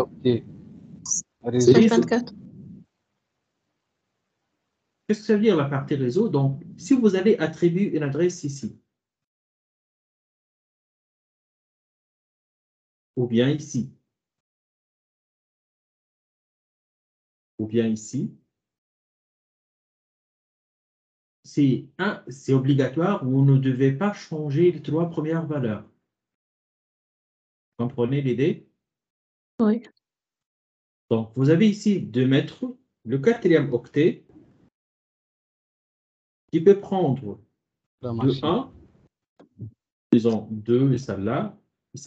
[SPEAKER 1] réseau.
[SPEAKER 3] 24.
[SPEAKER 1] Qu'est-ce que ça veut dire la partie réseau? Donc, si vous allez attribuer une adresse ici, ou bien ici, ou bien ici, c'est obligatoire, vous ne devez pas changer les 3 premières valeurs. Comprenez l'idée?
[SPEAKER 3] Oui.
[SPEAKER 1] Donc, vous avez ici de mettre le 4e octet qui peut prendre de 1, disons 2 et celle-là, de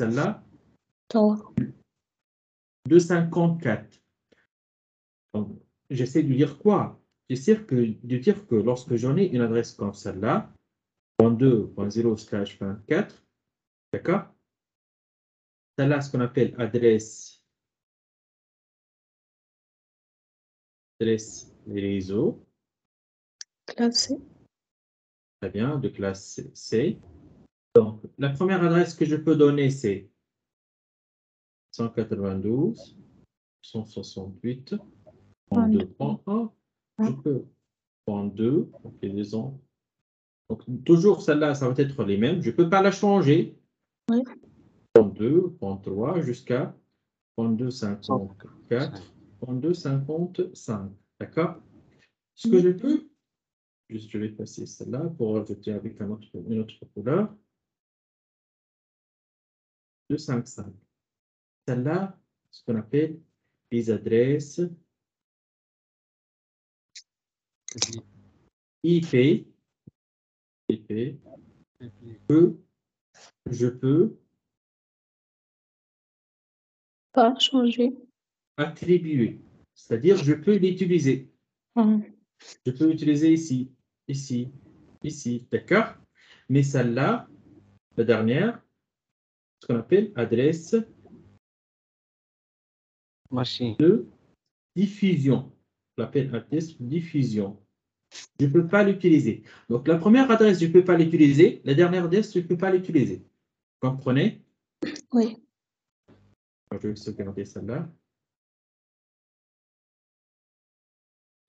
[SPEAKER 1] 54. Donc, j'essaie de dire quoi? J'essaie de dire que lorsque j'en ai une adresse comme celle-là, .2.0/24, d'accord? Celle-là, ce qu'on appelle adresse réseau.
[SPEAKER 3] Classe C.
[SPEAKER 1] Très bien, de classe C. Donc, la première adresse que je peux donner, c'est 192, 168, 32.1. Je peux prendre 2, ok, disons. Donc, toujours celle-là, ça va être les mêmes. Je ne peux pas la changer.
[SPEAKER 3] Oui.
[SPEAKER 1] 32, 33, jusqu'à 32,54, 32,55. D'accord? Ce que je peux, juste je vais passer celle-là pour rajouter avec une autre couleur. 255. Celle-là, ce qu'on appelle les adresses IP que je peux
[SPEAKER 3] Pas changer.
[SPEAKER 1] attribuer. C'est-à-dire, je peux l'utiliser.
[SPEAKER 3] Mhm.
[SPEAKER 1] Je peux l'utiliser ici, ici, ici. D'accord? Mais celle-là, la dernière, ce qu'on appelle adresse de diffusion. On l'appelle adresse de diffusion. Je ne peux pas l'utiliser. Donc, la première adresse, je ne peux pas l'utiliser. La dernière adresse, je ne peux pas l'utiliser. Comprenez?
[SPEAKER 3] Oui.
[SPEAKER 1] Je vais sauvegarder celle-là.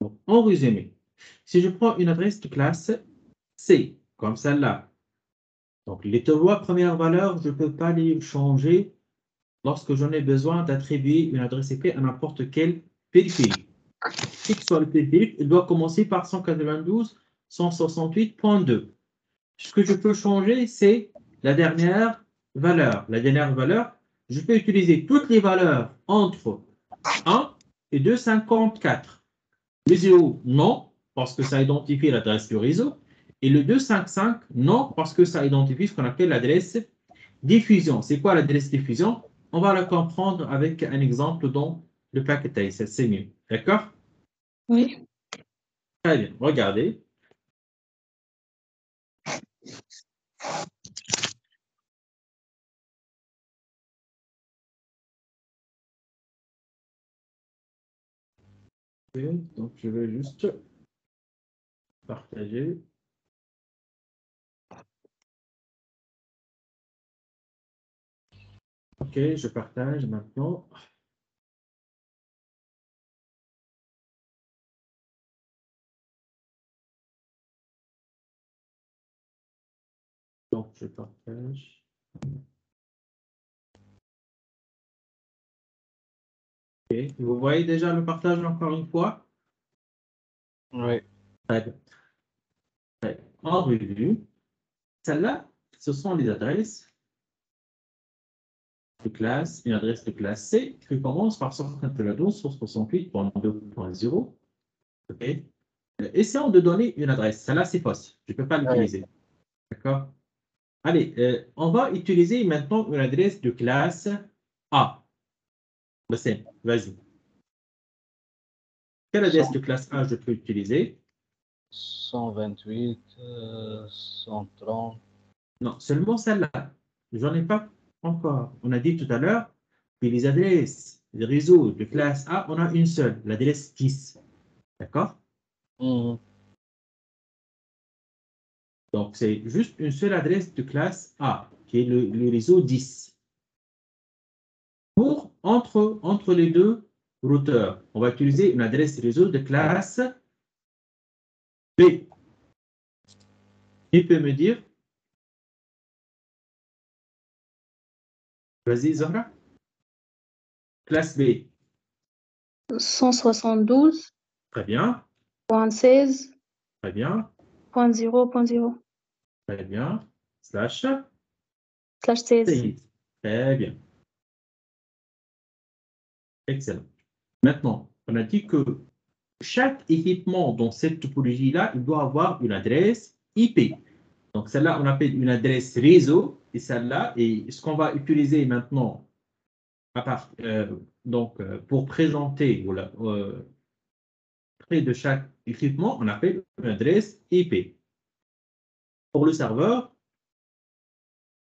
[SPEAKER 1] Donc, en résumé, si je prends une adresse de classe C, comme celle-là, donc les 3 premières valeurs, je ne peux pas les changer lorsque j'en ai besoin d'attribuer une adresse IP à n'importe quel périphérique. Quel que soit le périphérique, il doit commencer par 192.168.2. Ce que je peux changer, c'est la dernière valeur. La dernière valeur, je peux utiliser toutes les valeurs entre 1 et 254. Le 0, non, parce que ça identifie l'adresse du réseau. Et le 255, non, parce que ça identifie ce qu'on appelle l'adresse diffusion. C'est quoi l'adresse diffusion? On va le comprendre avec un exemple dans le paquet ACL, c'est mieux. D'accord?
[SPEAKER 3] Oui.
[SPEAKER 1] Très bien, regardez. Donc, je vais juste partager. OK, je partage maintenant. Donc, je partage. OK, vous voyez déjà le partage encore une fois?
[SPEAKER 2] Oui.
[SPEAKER 1] Très bien. Très bien. En revue, celles-là, ce sont les adresses de classe, une adresse de classe C qui commence par 192.168.2.0. OK? Essayons de donner une adresse. Celle-là, c'est fausse. Je ne peux pas l'utiliser. D'accord? Allez, on va utiliser maintenant une adresse de classe A. Vas-y. Quelle adresse de classe A je peux utiliser?
[SPEAKER 2] 128, 130.
[SPEAKER 1] Non, seulement celle-là. Je n'en ai pas encore. On a dit tout à l'heure que les adresses, les réseaux de classe A, on a une seule, l'adresse 10. D'accord? Donc, c'est juste une seule adresse de classe A, qui est le réseau 10. Entre les deux routeurs, on va utiliser une adresse réseau de classe B. Qui peut me dire? Vas-y, Zahra. Classe B.
[SPEAKER 3] 172.16.
[SPEAKER 1] Très bien. Très bien.
[SPEAKER 3] Point 0.0.
[SPEAKER 1] Très bien. Slash.
[SPEAKER 3] Slash 16.
[SPEAKER 1] 16. Très bien. Excellent. Maintenant, on a dit que chaque équipement dans cette topologie-là, il doit avoir une adresse IP. Donc, celle-là, on appelle une adresse réseau. Et celle-là, et ce qu'on va utiliser maintenant pour présenter près de chaque équipement, on appelle une adresse IP. Pour le serveur,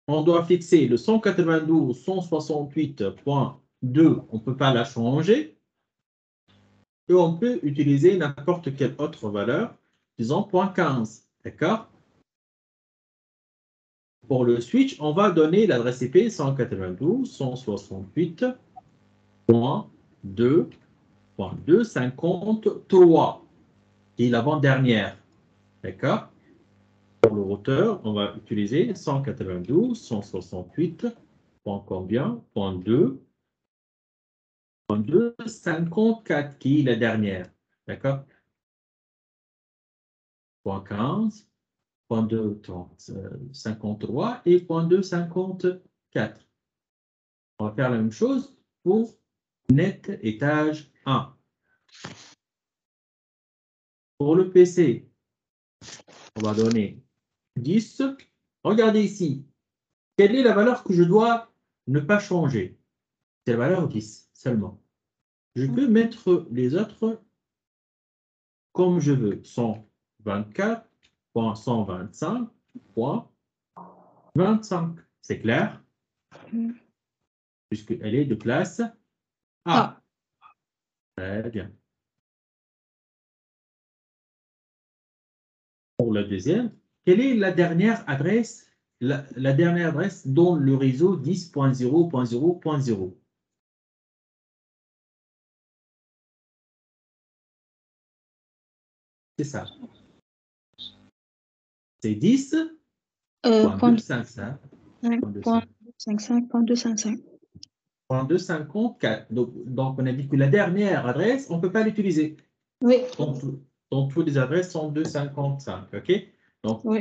[SPEAKER 1] on doit fixer le 192.168.2, on ne peut pas la changer. Et on peut utiliser n'importe quelle autre valeur, disons .15. D'accord? Pour le switch, on va donner l'adresse IP 192.168.2.253, qui est l'avant-dernière. D'accord? Pour le routeur, on va utiliser 192.168. Combien? .254, qui est la dernière. D'accord? .15, .253 et .254. On va faire la même chose pour net étage 1. Pour le PC, on va donner 10. Regardez ici. Quelle est la valeur que je dois ne pas changer? C'est la valeur 10 seulement. Je peux mettre les autres comme je veux. 124.125.25. C'est clair? Puisqu'elle est de classe A. Très bien. Pour la deuxième, quelle est la dernière adresse, la dernière adresse dans le réseau 10.0.0.0? C'est ça. C'est 10.255.
[SPEAKER 3] 5.255.
[SPEAKER 1] .254. Donc, on a dit que la dernière adresse, on ne peut pas l'utiliser.
[SPEAKER 3] Oui.
[SPEAKER 1] Donc, toutes les adresses sont 255. OK? Donc,
[SPEAKER 3] Oui.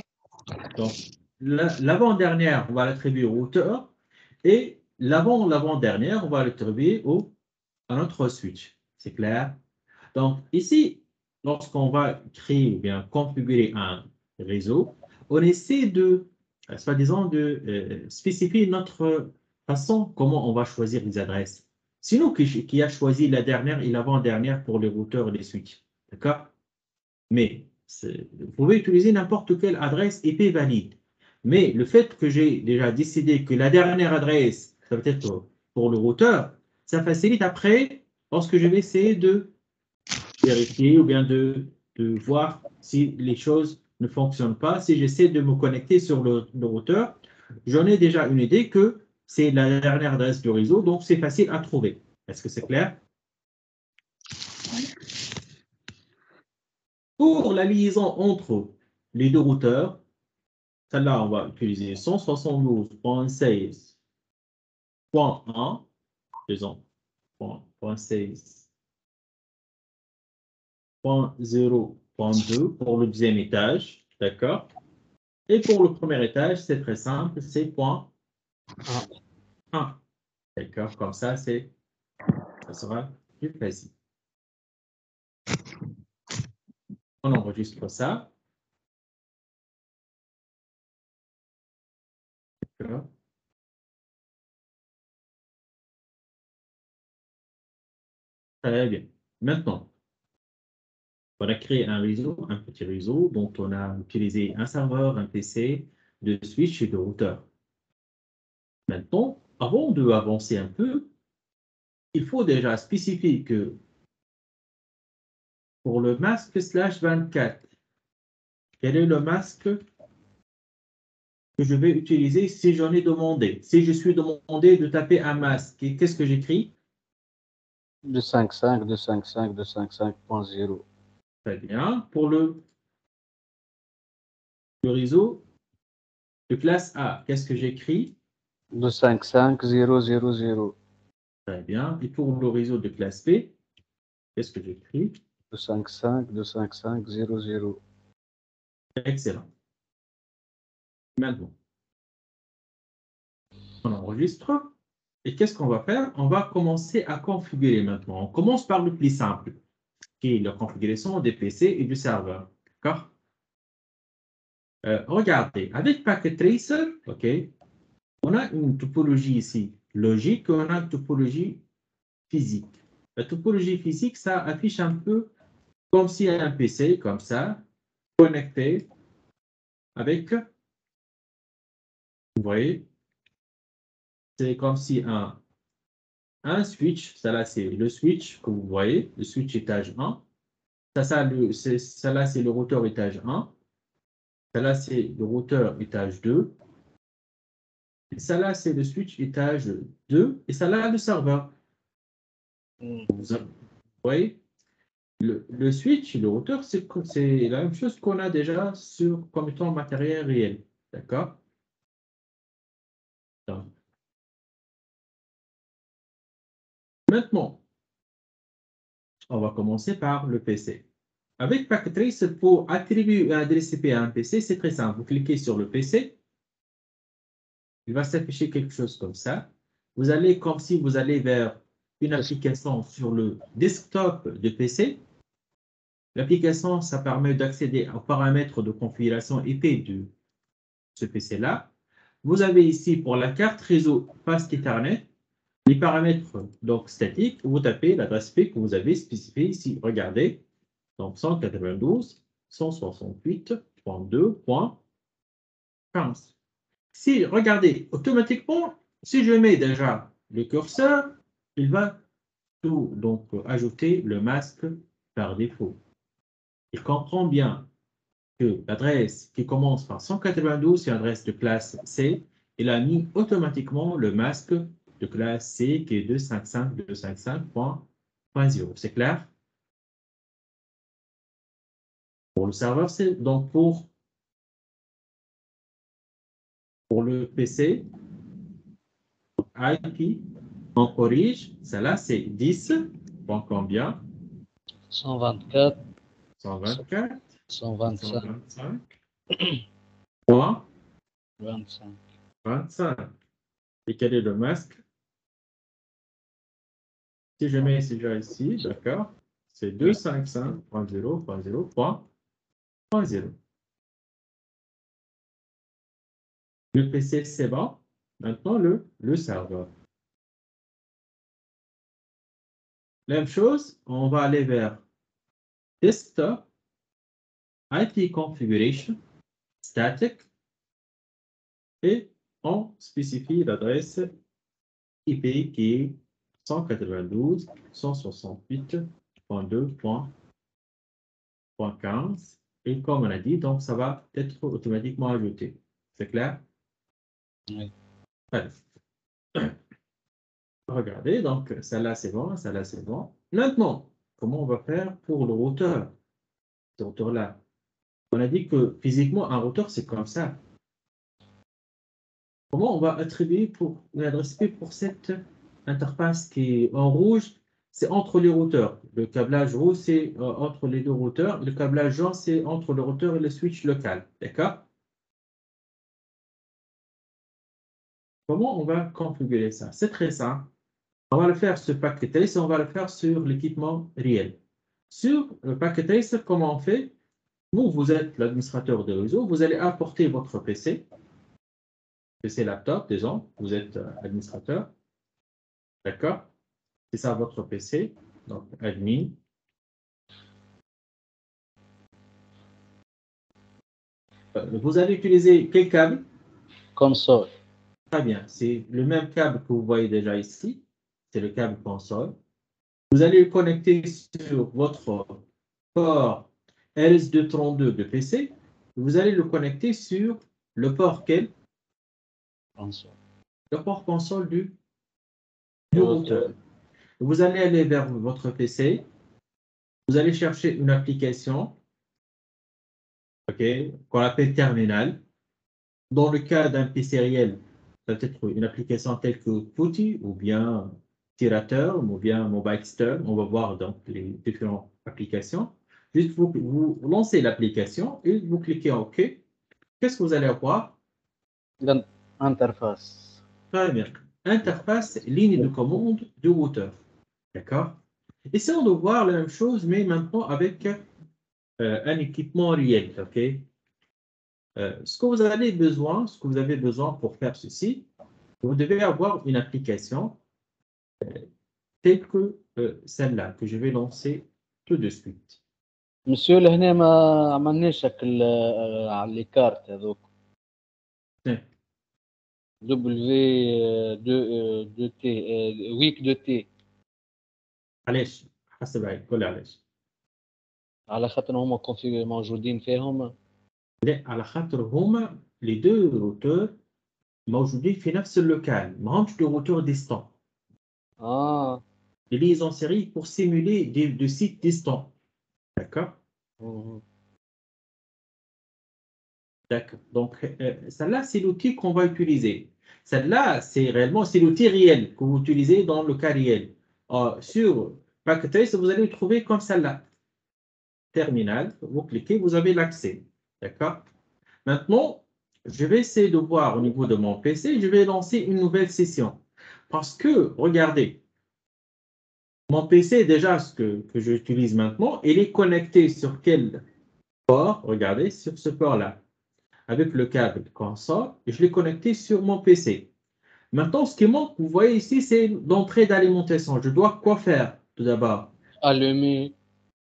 [SPEAKER 1] donc l'avant-dernière, on va l'attribuer au routeur. Et l'avant-dernière, on va l'attribuer à notre switch. C'est clair? Donc, ici, lorsqu'on va créer ou bien configurer un réseau, on essaie de, soi-disant, de spécifier notre façon, comment on va choisir les adresses. C'est nous qui a choisi la dernière et l'avant-dernière pour les routeurs et les switches. D'accord? Mais vous pouvez utiliser n'importe quelle adresse IP valide. Mais le fait que j'ai déjà décidé que la dernière adresse, ça va être pour le routeur, ça facilite après, lorsque je vais essayer de vérifier ou bien de voir si les choses ne fonctionnent pas. Si j'essaie de me connecter sur le routeur, j'en ai déjà une idée que c'est la dernière adresse du réseau, donc c'est facile à trouver. Est-ce que c'est clair? Pour la liaison entre les deux routeurs, celle-là, on va utiliser 172.16.1, disons, .16.0.2 pour le deuxième étage, d'accord? Et pour le premier étage, c'est très simple, c'est .1. D'accord, comme ça, ça sera plus facile. On enregistre ça. D'accord. Très bien. Maintenant, on a créé un réseau, un petit réseau dont on a utilisé un serveur, un PC, deux switches et deux routeurs. Maintenant, avant d'avancer un peu, il faut déjà spécifier que pour le masque /24, quel est le masque que je vais utiliser si j'en ai demandé? Si je suis demandé de taper un masque, qu'est-ce que j'écris?
[SPEAKER 2] 255, 255, 255.0.
[SPEAKER 1] Très bien. Pour le réseau de classe A, qu'est-ce que j'écris?
[SPEAKER 2] 255, 000.
[SPEAKER 1] Très bien. Et pour le réseau de classe B, qu'est-ce que j'écris?
[SPEAKER 2] 255, 255, 00.
[SPEAKER 1] Excellent. Maintenant, on enregistre. Et qu'est-ce qu'on va faire? On va commencer à configurer maintenant. On commence par le plus simple, qui est la configuration des PC et du serveur. D'accord? Regardez, avec Packet Tracer, OK, on a une topologie ici logique, on a une topologie physique. La topologie physique, ça affiche un peu comme si un PC, comme ça, connecté avec, vous voyez, c'est comme si un switch, ça là c'est le switch que vous voyez, le switch étage 1, ça là c'est le routeur étage 1, ça là c'est le routeur étage 2, et ça là c'est le switch étage 2, et ça là le serveur. Vous voyez, le switch, le routeur, c'est la même chose qu'on a déjà comme étant matériel réel. D'accord? Donc, maintenant, on va commencer par le PC. Avec Packtrace, pour attribuer un DLCP à un PC, c'est très simple. Vous cliquez sur le PC, il va s'afficher quelque chose comme ça. Vous allez, comme si vous allez vers une application sur le desktop de PC. L'application, ça permet d'accéder aux paramètres de configuration IP de ce PC-là. Vous avez ici pour la carte réseau Fast Ethernet, les paramètres donc statiques. Vous tapez l'adresse IP que vous avez spécifiée ici. Regardez, donc 192.168.2.15. Si, regardez, automatiquement, si je mets déjà le curseur, il va tout donc ajouter le masque par défaut. Il comprend bien que l'adresse qui commence par 192, c'est une adresse de classe C. Il a mis automatiquement le masque de classe C qui est 255.255.0. C'est clair? Pour le serveur, c'est donc pour le PC, IP, On corrige. Celle-là, c'est 10. Point combien?
[SPEAKER 2] 124,
[SPEAKER 1] 124.
[SPEAKER 2] 125,
[SPEAKER 1] 125. Point
[SPEAKER 2] 25.
[SPEAKER 1] 25. Et quel est le masque? Si je mets déjà ici, d'accord, c'est 255.0.0.0. Le PC, c'est bon. Maintenant, le serveur. Même chose, on va aller vers Desktop, IP Configuration, Static, et on spécifie l'adresse IP qui est 192.168.2.15. Et comme on a dit, donc ça va être automatiquement ajouté. C'est clair?
[SPEAKER 2] Oui.
[SPEAKER 1] Allez. Regardez, donc celle-là c'est bon, celle-là c'est bon. Maintenant, comment on va faire pour le routeur? Ce routeur-là. On a dit que physiquement, un routeur, c'est comme ça. Comment on va attribuer pour l'adresse IP pour cette interface qui est en rouge? C'est entre les routeurs. Le câblage rouge, c'est entre les deux routeurs. Le câblage jaune, c'est entre le routeur et le switch local. D'accord? Comment on va configurer ça? C'est très simple. On va le faire sur Packet Tracer, on va le faire sur l'équipement réel. Sur le Packet Tracer, comment on fait? Vous êtes l'administrateur de réseau, vous allez apporter votre PC laptop, disons, vous êtes administrateur, d'accord? C'est ça votre PC, donc admin. Vous allez utiliser quel câble?
[SPEAKER 2] Console.
[SPEAKER 1] Très bien, c'est le même câble que vous voyez déjà ici, c'est le câble console. Vous allez le connecter sur votre port RS232 de PC. Vous allez le connecter sur le port quel?
[SPEAKER 2] Console.
[SPEAKER 1] Le port console du routeur. Vous allez aller vers votre PC. Vous allez chercher une application, qu'on appelle terminal. Dans le cas d'un PC réel, ça peut être une application telle que Putty ou bien Tirateur ou bien MobileStorm. On va voir donc les différentes applications. Juste vous lancez l'application et vous cliquez OK. Qu'est-ce que vous allez avoir?
[SPEAKER 2] Interface.
[SPEAKER 1] Très bien. Interface, ligne de commande du routeur. D'accord? Essayons de voir la même chose, mais maintenant avec un équipement réel. OK? Ce que vous avez besoin pour faire ceci, vous devez avoir une application telle que celle-là, que je vais lancer tout de suite.
[SPEAKER 2] مسيو لهنا ما عملناش على لي كارت هذوك
[SPEAKER 1] Tiens,
[SPEAKER 2] دبليو 2 تي ويك 2 تي
[SPEAKER 1] علاش؟ حسب عليك، قول لي علاش.
[SPEAKER 2] على خاطر هما موجودين فيهم.
[SPEAKER 1] لا، على خاطر هما les deux routeurs موجودين في نفس اللوكال، ما همش des routeurs distants. Les liaisons en série pour simuler des sites distants. D'accord? D'accord. Donc, celle-là, c'est l'outil qu'on va utiliser. Celle-là, c'est l'outil réel que vous utilisez dans le cas réel. Sur Packet Tracer, vous allez le trouver comme celle-là. Terminal, vous cliquez, vous avez l'accès. D'accord? Maintenant, je vais essayer de voir au niveau de mon PC, je vais lancer une nouvelle session. Parce que, regardez, mon PC, déjà, ce que j'utilise maintenant, il est connecté sur quel port? Regardez, sur ce port-là, avec le câble console, et je l'ai connecté sur mon PC. Maintenant, ce qui manque, vous voyez ici, c'est l'entrée d'alimentation. Je dois quoi faire tout d'abord?
[SPEAKER 2] Allumer.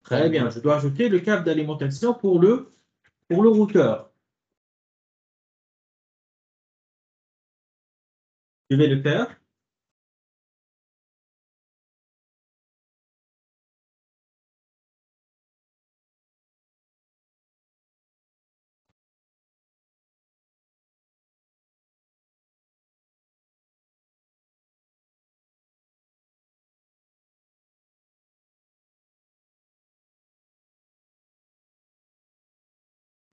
[SPEAKER 1] Très bien, je dois ajouter le câble d'alimentation pour le routeur. Je vais le faire.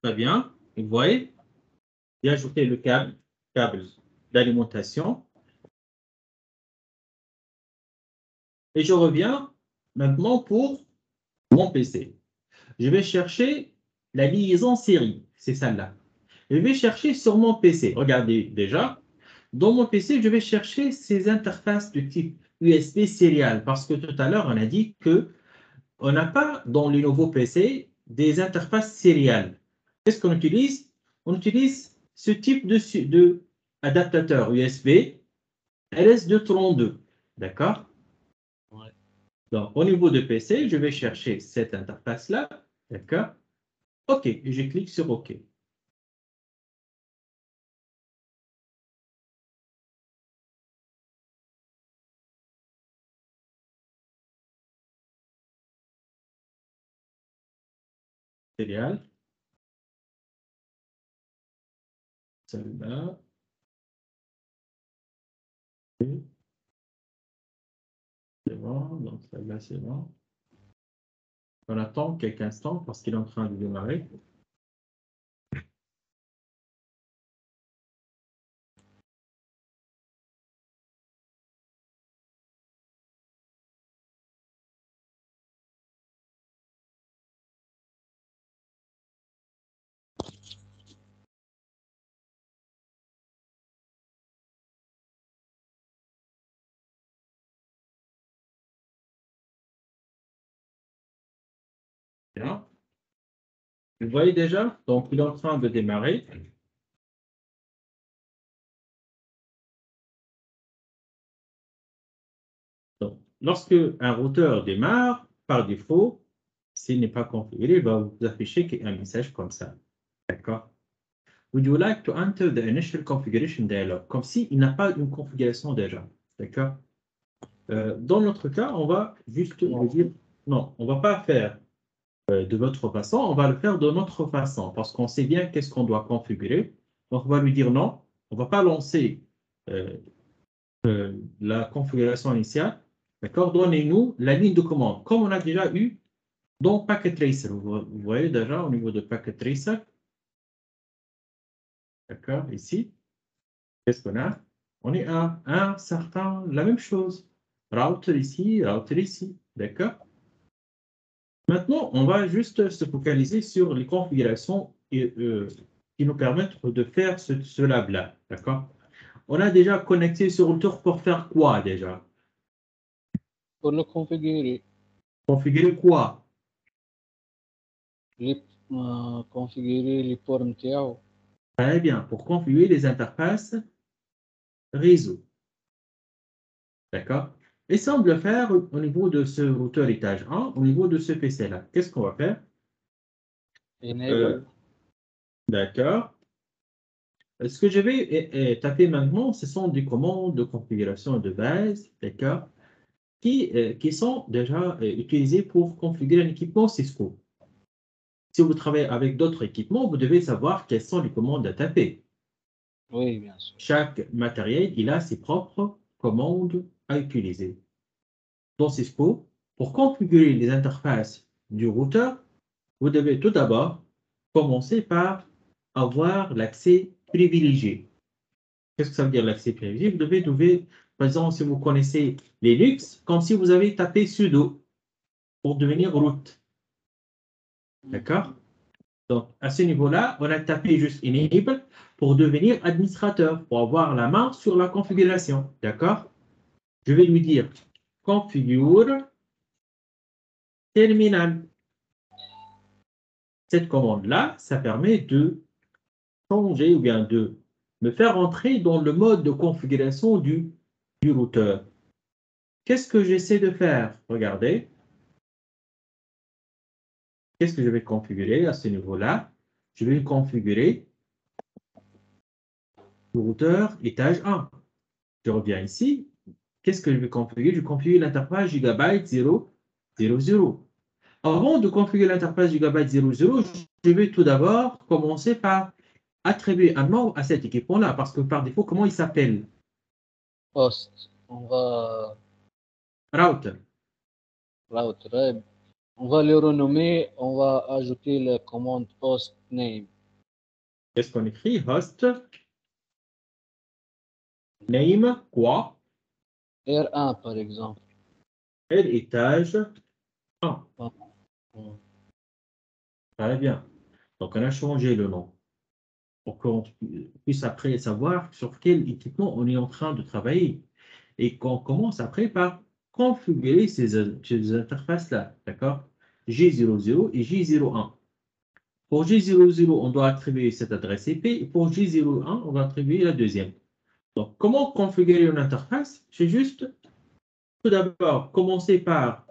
[SPEAKER 1] Très bien. Vous voyez, j'ai ajouté le câble d'alimentation. Et je reviens maintenant pour mon PC. Je vais chercher la liaison série, c'est celle-là. Je vais chercher sur mon PC. Regardez déjà, dans mon PC, je vais chercher ces interfaces de type USB serial parce que tout à l'heure, on a dit que on n'a pas dans les nouveaux PC des interfaces sériales. Qu'est-ce qu'on utilise? On utilise ce type de adaptateur USB RS232. D'accord?
[SPEAKER 2] Ouais.
[SPEAKER 1] Donc, au niveau de PC, je vais chercher cette interface-là. D'accord? OK. Et je clique sur OK. Sérial. Celle-là. C'est bon. Donc, celle-là, c'est bon. On attend quelques instants parce qu'il est en train de démarrer. Bien. Vous voyez déjà? Donc, il est en train de démarrer. Donc, lorsque un routeur démarre, par défaut, s'il n'est pas configuré, il va vous afficher un message comme ça. D'accord? Would you like to enter the initial configuration dialog? Comme s'il n'a pas une configuration déjà. D'accord? Dans notre cas, on va juste lui dire non, on ne va pas faire de votre façon, on va le faire de notre façon parce qu'on sait bien qu'est-ce qu'on doit configurer. Donc, on va lui dire non, on ne va pas lancer euh, la configuration initiale. D'accord? Donnez-nous la ligne de commande, comme on a déjà eu dans Packet Tracer. Vous voyez déjà au niveau de Packet Tracer. D'accord? Ici, qu'est-ce qu'on a? On est à un certain, la même chose. Router ici, router ici. D'accord? Maintenant, on va juste se focaliser sur les configurations qui nous permettent de faire ce lab-là. D'accord? On a déjà connecté ce routeur pour faire quoi déjà?
[SPEAKER 2] Pour le configurer,
[SPEAKER 1] Configurer quoi?
[SPEAKER 2] configurer les ports NTAO.
[SPEAKER 1] Très bien, pour configurer les interfaces réseau. D'accord? Et ça, on va le faire au niveau de ce routeur étage 1, au niveau de ce PC-là. Qu'est-ce qu'on va faire?
[SPEAKER 2] Enable.
[SPEAKER 1] D'accord. Ce que je vais taper maintenant, ce sont des commandes de configuration de base, d'accord, qui sont déjà utilisées pour configurer un équipement Cisco. Si vous travaillez avec d'autres équipements, vous devez savoir quelles sont les commandes à taper.
[SPEAKER 2] Oui, bien sûr.
[SPEAKER 1] Chaque matériel, il a ses propres commandes à utiliser. Dans Cisco, pour configurer les interfaces du routeur, vous devez tout d'abord commencer par avoir l'accès privilégié. Qu'est-ce que ça veut dire l'accès privilégié? Vous devez, par exemple, si vous connaissez Linux, comme si vous avez tapé sudo pour devenir root. D'accord? Donc, à ce niveau-là, on a tapé juste enable pour devenir administrateur, pour avoir la main sur la configuration. D'accord? Je vais lui dire configure terminal. Cette commande-là, ça permet de changer ou bien de me faire entrer dans le mode de configuration du routeur. Qu'est-ce que j'essaie de faire? Regardez. Qu'est-ce que je vais configurer à ce niveau-là? Je vais configurer le routeur étage 1. Je reviens ici. Qu'est-ce que je vais configurer? Je configure l'interface Gigabyte 000. Avant de configurer l'interface Gigabyte 00, je vais tout d'abord commencer par attribuer un nom à cet équipement-là, parce que par défaut, comment il s'appelle?
[SPEAKER 2] Host. On va
[SPEAKER 1] Router.
[SPEAKER 2] router. On va le renommer. On va ajouter la commande host name.
[SPEAKER 1] Qu'est-ce qu'on écrit? Host name quoi?
[SPEAKER 2] R1 par exemple.
[SPEAKER 1] et l'étage 1.
[SPEAKER 2] Ah.
[SPEAKER 1] Très bien. Donc, on a changé le nom pour qu'on puisse après savoir sur quel équipement on est en train de travailler. Et qu'on commence après par configurer ces interfaces-là. D'accord? G00 et J01. Pour G00, on doit attribuer cette adresse IP. Et pour J01, on va attribuer la deuxième. Donc, comment configurer une interface? C'est juste, tout d'abord, commencer par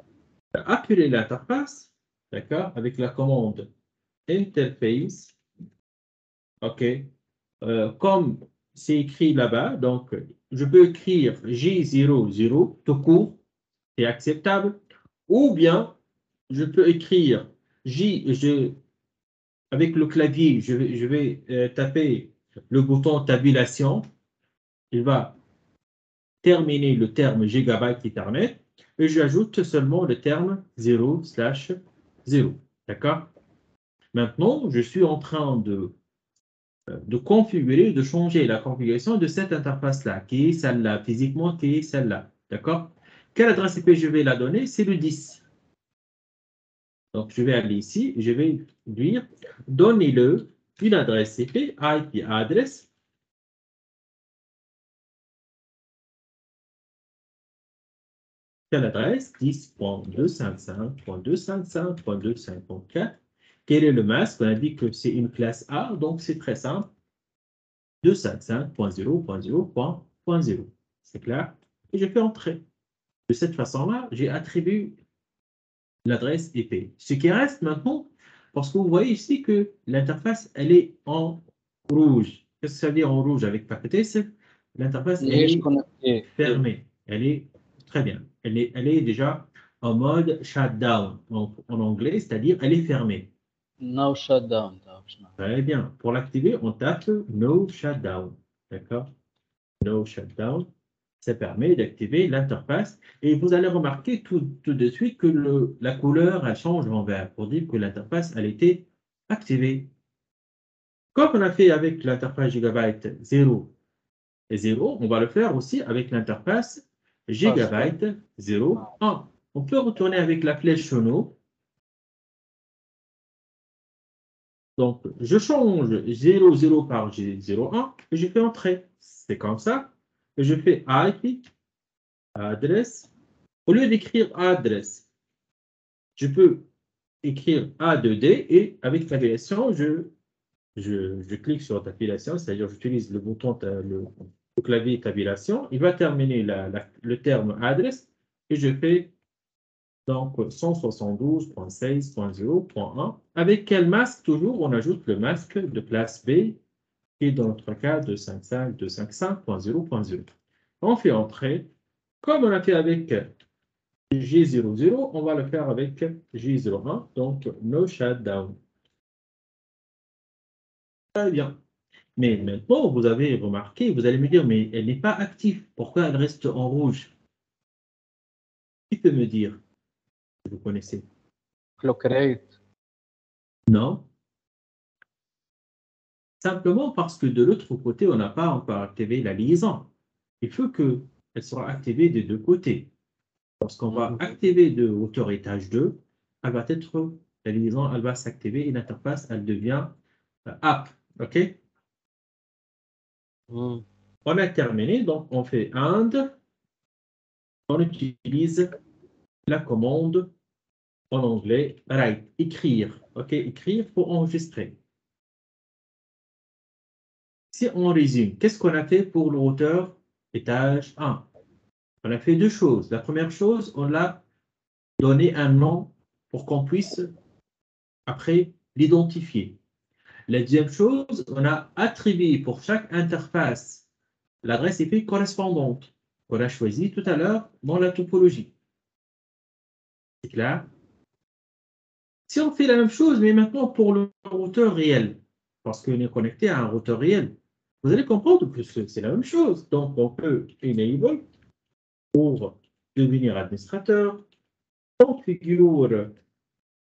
[SPEAKER 1] appeler l'interface, d'accord, avec la commande interface. OK. Comme c'est écrit là-bas, donc je peux écrire J00 tout court, c'est acceptable, ou bien je peux écrire avec le clavier, je vais taper le bouton tabulation, il va terminer le terme gigabyte Ethernet et j'ajoute seulement le terme 0/0. D'accord? Maintenant, je suis en train de configurer, de changer la configuration de cette interface-là, qui est celle-là, physiquement, qui est celle-là. D'accord? Quelle adresse IP je vais la donner? C'est le 10. Donc, je vais aller ici, je vais dire, donnez-le une adresse IP adresse. Quelle adresse? 10.255.255.254. Quel est le masque? On a dit que c'est une classe A, donc c'est très simple. 255.0.0.0. C'est clair? Et je fais entrer. De cette façon-là, j'ai attribué l'adresse IP. Ce qui reste maintenant, parce que vous voyez ici que l'interface, elle est en rouge. Qu'est-ce que ça veut dire en rouge avec paquet? L'interface, elle
[SPEAKER 2] ليش
[SPEAKER 1] est
[SPEAKER 2] connecté
[SPEAKER 1] fermée. Elle est très bien. Elle est déjà en mode shutdown en anglais, c'est-à-dire elle est fermée.
[SPEAKER 2] no shutdown
[SPEAKER 1] Très bien. Pour l'activer, on tape no shutdown. D'accord? No shutdown. Ça permet d'activer l'interface et vous allez remarquer tout de suite que la couleur, elle change en vert pour dire que l'interface, elle était activée. Comme on a fait avec l'interface Gigabyte 0 et 0, on va le faire aussi avec l'interface Gigabyte 0, 1. On peut retourner avec la flèche Sono. Donc, je change 00 par 01 et je fais entrer. C'est comme ça. Et je fais IP, adresse. Au lieu d'écrire adresse, je peux écrire A2D et avec tabulation, je clique sur tabulation, c'est-à-dire j'utilise le bouton, le clavier tabulation. Il va terminer le terme adresse et je fais donc 172.16.0.1. Avec quel masque? Toujours, on ajoute le masque de classe B qui est dans notre cas 255.255.0.0. On fait entrer. Comme on a fait avec J00, on va le faire avec J01, donc no shutdown. Très bien. Mais maintenant, vous avez remarqué, vous allez me dire, mais elle n'est pas active. Pourquoi elle reste en rouge? Qui peut me dire que vous connaissez?
[SPEAKER 2] clock rate
[SPEAKER 1] Non. Simplement parce que de l'autre côté, on n'a pas encore activé la liaison. Il faut qu'elle soit activée des deux côtés. Lorsqu'on va activer de hauteur étage 2, elle va être, la liaison, elle va s'activer et l'interface, elle devient app. OK? On a terminé, donc on fait AND. On utilise la commande en anglais write, écrire. OK? Écrire pour enregistrer. Si on résume, qu'est-ce qu'on a fait pour le routeur étage 1? On a fait deux choses. La première chose, on l'a donné un nom pour qu'on puisse après l'identifier. La deuxième chose, on a attribué pour chaque interface l'adresse IP correspondante qu'on a choisie tout à l'heure dans la topologie. C'est clair? Si on fait la même chose, mais maintenant pour le routeur réel, parce qu'on est connecté à un routeur réel, vous allez comprendre que c'est la même chose. Donc, on peut enable pour devenir administrateur, configure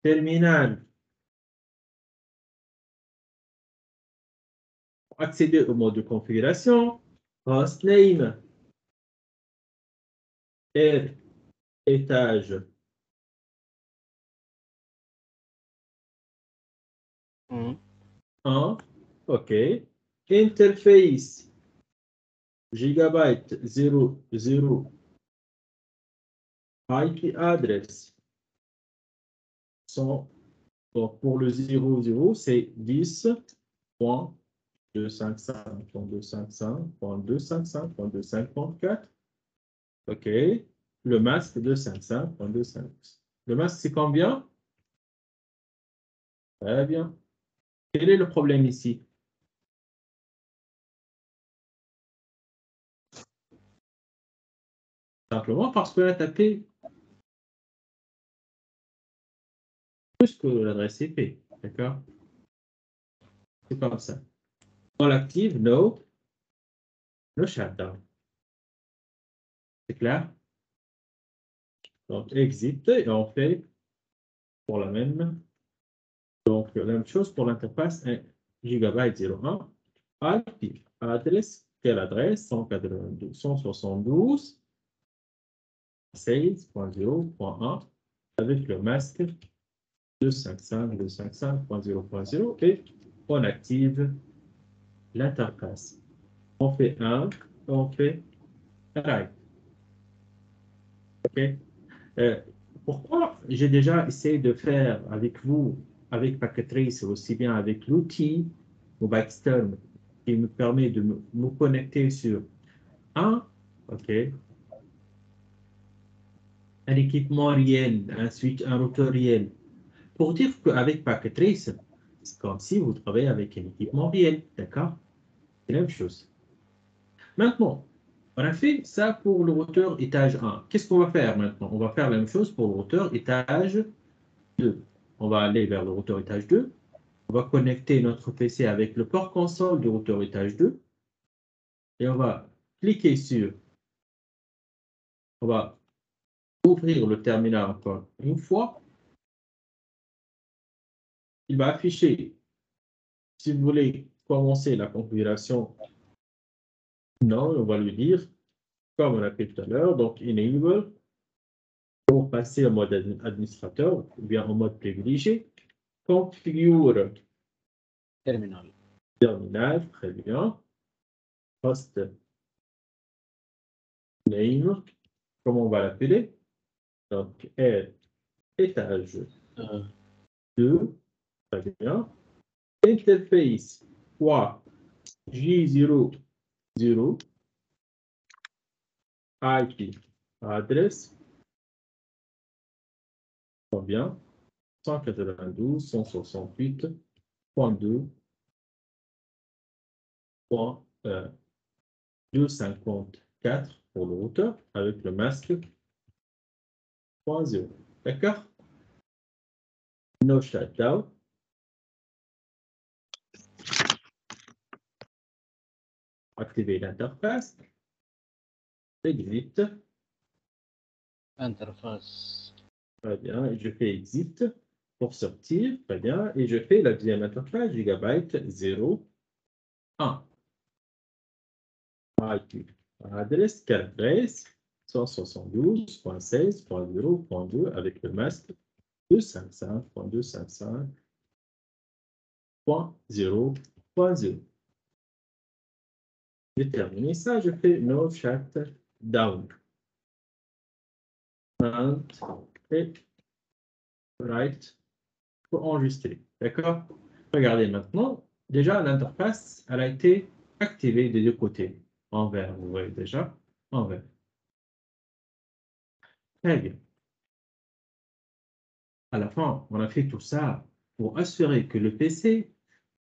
[SPEAKER 1] terminal pour accéder au mode de configuration, hostname, étage 1. OK. Interface gigabyte 00 IP address. Donc, pour le 00, c'est 10.255.255.255.254. OK. Le masque 255.25. Le masque, c'est combien? Très bien. Quel est le problème ici? Simplement parce qu'on a tapé plus que l'adresse IP. D'accord? C'est comme ça. On l'active, no shutdown. C'est clair? Donc, exit, et on fait pour la même. Donc, la même chose pour l'interface 1 GB 01. IP adresse, quelle adresse? 192.16.0.1 avec le masque 255.255.0.0 et on active l'interface. On fait un, on fait write. OK? Pourquoi j'ai déjà essayé de faire avec vous, avec Packet-Trace, aussi bien avec l'outil Mobile qui me permet de me connecter sur un équipement réel, un switch, un routeur réel. Pour dire qu'avec Packet-Trace, c'est comme si vous travaillez avec un équipement réel, d'accord? C'est la même chose. Maintenant, on a fait ça pour le routeur étage 1. Qu'est-ce qu'on va faire maintenant? On va faire la même chose pour le routeur étage 2. On va aller vers le routeur étage 2. On va connecter notre PC avec le port console du routeur étage 2. Et on va cliquer sur... On va ouvrir le terminal encore une fois. Il va afficher, si vous voulez commencer la configuration, non, on va lui dire, comme on a fait tout à l'heure, donc Enable, pour passer en mode administrateur, ou bien en mode privilégié, configure
[SPEAKER 2] terminal.
[SPEAKER 1] terminal, très bien, host name, comment on va l'appeler? Donc, étage 2, très bien. Interface, J00, IP, adresse, combien? 192.168.254 pour le routeur avec le masque 0. D'accord? No shutdown. Activer l'interface. Exit.
[SPEAKER 2] Interface.
[SPEAKER 1] Très bien. Et je fais exit pour sortir. Très bien. Et je fais la deuxième interface, gigabyte 0, 1. IP. Adresse, quelle adresse? 172.16.0.2 avec le masque 255.255.0.0. J'ai terminé ça, je fais no shutdown. Et write pour enregistrer. D'accord? Regardez maintenant, déjà l'interface, elle a été activée des deux côtés. En vert, vous voyez déjà, en vert. Très bien. À la fin, on a fait tout ça pour assurer que le PC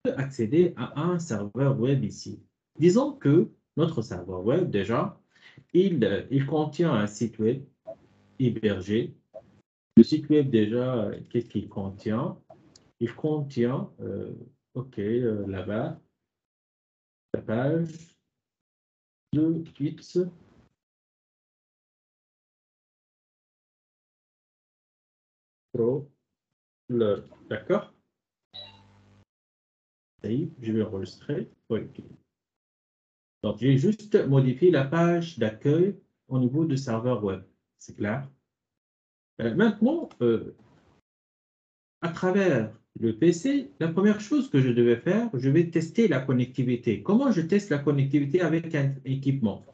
[SPEAKER 1] peut accéder à un serveur web ici. Disons que notre serveur web, déjà, il contient un site web hébergé. Le site web, déjà, qu'est-ce qu'il contient? Il contient, là-bas, la page de X Pro. D'accord? Et je vais enregistrer. Oui. Donc, j'ai juste modifié la page d'accueil au niveau du serveur web. C'est clair? Maintenant, à travers le PC, la première chose que je devais faire, je vais tester la connectivité. Comment je teste la connectivité avec un équipement?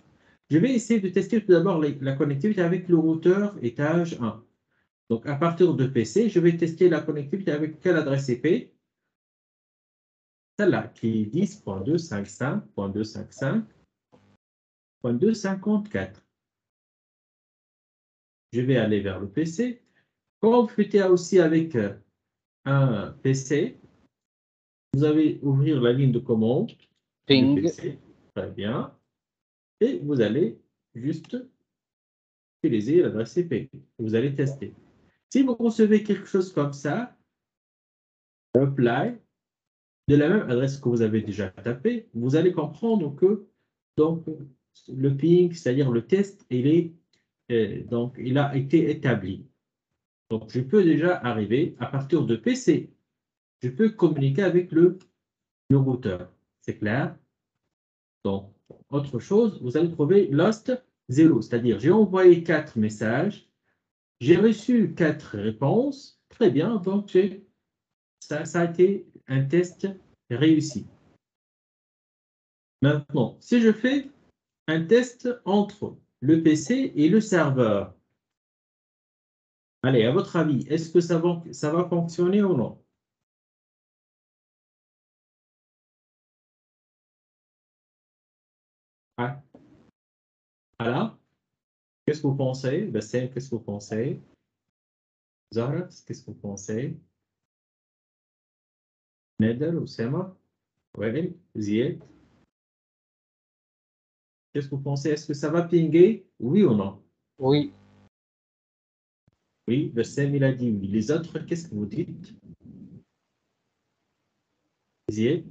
[SPEAKER 1] Je vais essayer de tester tout d'abord la connectivité avec le routeur étage 1. Donc, à partir de PC, je vais tester la connectivité avec quelle adresse IP? Celle-là, qui est 10.255.255.254. Je vais aller vers le PC. Quand vous faites aussi avec un PC, vous allez ouvrir la ligne de commande du
[SPEAKER 2] Ping.
[SPEAKER 1] PC. Très bien. Et vous allez juste utiliser l'adresse IP. Vous allez tester. Si vous recevez quelque chose comme ça, apply, de la même adresse que vous avez déjà tapé, vous allez comprendre que donc, le ping, c'est-à-dire le test, donc, il a été établi. Donc, je peux déjà arriver à partir de PC. Je peux communiquer avec le routeur. C'est clair? Donc, autre chose, vous allez trouver lost 0, c'est-à-dire j'ai envoyé 4 messages, j'ai reçu 4 réponses. Très bien, donc ça a été un test réussi. Maintenant, si je fais un test entre le PC et le serveur, allez, à votre avis, est-ce que ça va fonctionner ou non? Ah, voilà. Qu'est-ce que vous pensez? Bassem, qu'est-ce que vous pensez? Zahra, qu'est-ce que vous pensez? Nader, Oussama? Ouais, Zied, qu'est-ce que vous pensez? Est-ce que ça va pinguer? Oui ou non?
[SPEAKER 2] Oui.
[SPEAKER 1] Oui, Bassem, il a dit oui. Les autres, qu'est-ce que vous dites? Zied,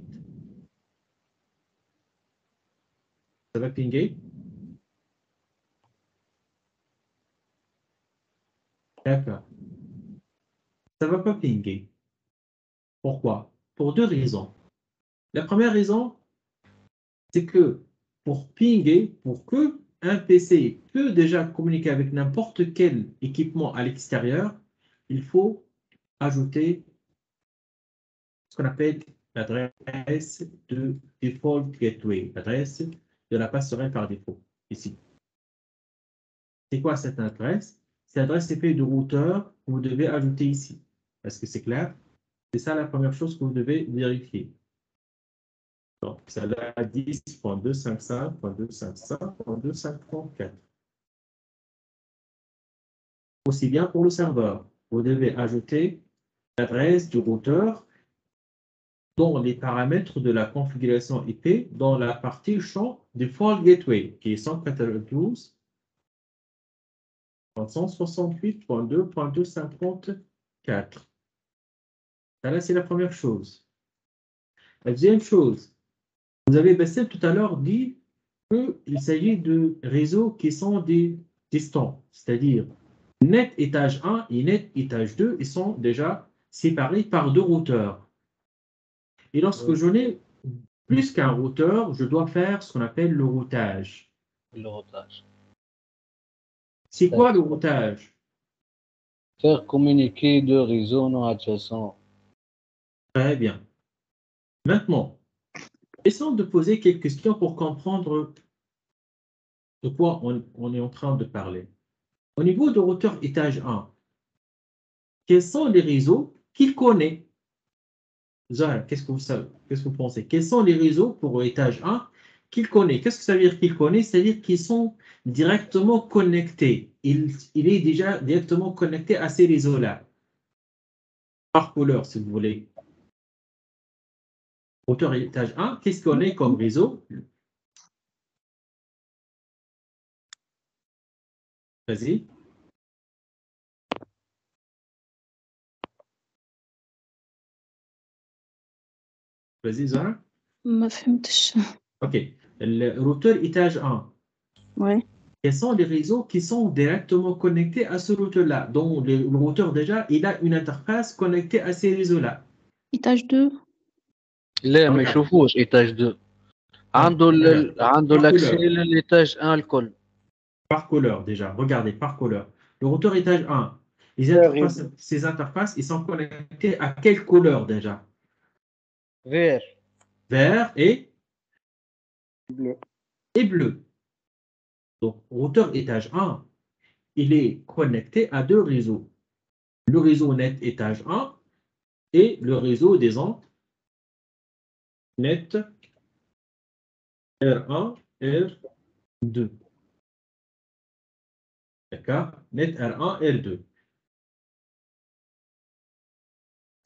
[SPEAKER 1] ça va pinguer? D'accord. Ça ne va pas pinguer. Pourquoi? Pour deux raisons. La première raison, c'est que pour pinguer, pour que un PC peut déjà communiquer avec n'importe quel équipement à l'extérieur, il faut ajouter ce qu'on appelle l'adresse de default gateway, l'adresse de la passerelle par défaut, ici. C'est quoi cette adresse? C'est l'adresse IP du routeur que vous devez ajouter ici. Est-ce que c'est clair? C'est ça la première chose que vous devez vérifier. Donc, c'est la 10.255.255.254. Aussi bien pour le serveur, vous devez ajouter l'adresse du routeur dans les paramètres de la configuration IP dans la partie champ Default Gateway, qui est 192.168.2.254. Ça, c'est la première chose. La deuxième chose, vous avez Bassem tout à l'heure dit qu'il s'agit de réseaux qui sont des distants, c'est-à-dire net étage 1 et net étage 2, ils sont déjà séparés par deux routeurs. Et lorsque j'en ai plus qu'un routeur, je dois faire ce qu'on appelle le routage.
[SPEAKER 2] Le routage.
[SPEAKER 1] C'est quoi le routage?
[SPEAKER 2] Faire communiquer deux réseaux non adjacents.
[SPEAKER 1] Très bien. Maintenant, essayons de poser quelques questions pour comprendre de quoi on est en train de parler. Au niveau de routeur étage 1, quels sont les réseaux qu'il connaît? Zahra, qu'est-ce que vous pensez? Quels sont les réseaux pour étage 1 qu'il connaît? Qu'est-ce que ça veut dire qu'il connaît? C'est-à-dire qu'ils sont directement connectés. Il est déjà directement connecté à ces réseaux-là. Par couleur, si vous voulez. Routeur étage 1, qu'est-ce qu'on est comme réseau? Vas-y. Vas-y, Zahra.
[SPEAKER 3] ما فهمتش.
[SPEAKER 1] OK. Le routeur étage 1.
[SPEAKER 3] Ouais.
[SPEAKER 1] Quels sont les réseaux qui sont directement connectés à ce routeur-là? Donc, le routeur, déjà, il a une interface connectée à ces réseaux-là.
[SPEAKER 3] Étage 2.
[SPEAKER 2] لا ما يشوفوش ايتاج 2 عنده عنده l'accès للايتاج 1 الكل.
[SPEAKER 1] Par couleur, déjà. Regardez, par couleur. Le routeur étage 1, Ces interfaces, ils sont connectés à quelle couleur déjà?
[SPEAKER 2] Vert.
[SPEAKER 1] Vert et
[SPEAKER 2] Bleu.
[SPEAKER 1] bleu. Donc, routeur étage 1, il est connecté à deux réseaux. Le réseau net étage 1 et le réseau des ondes net R1, R2. D'accord? Net R1, R2.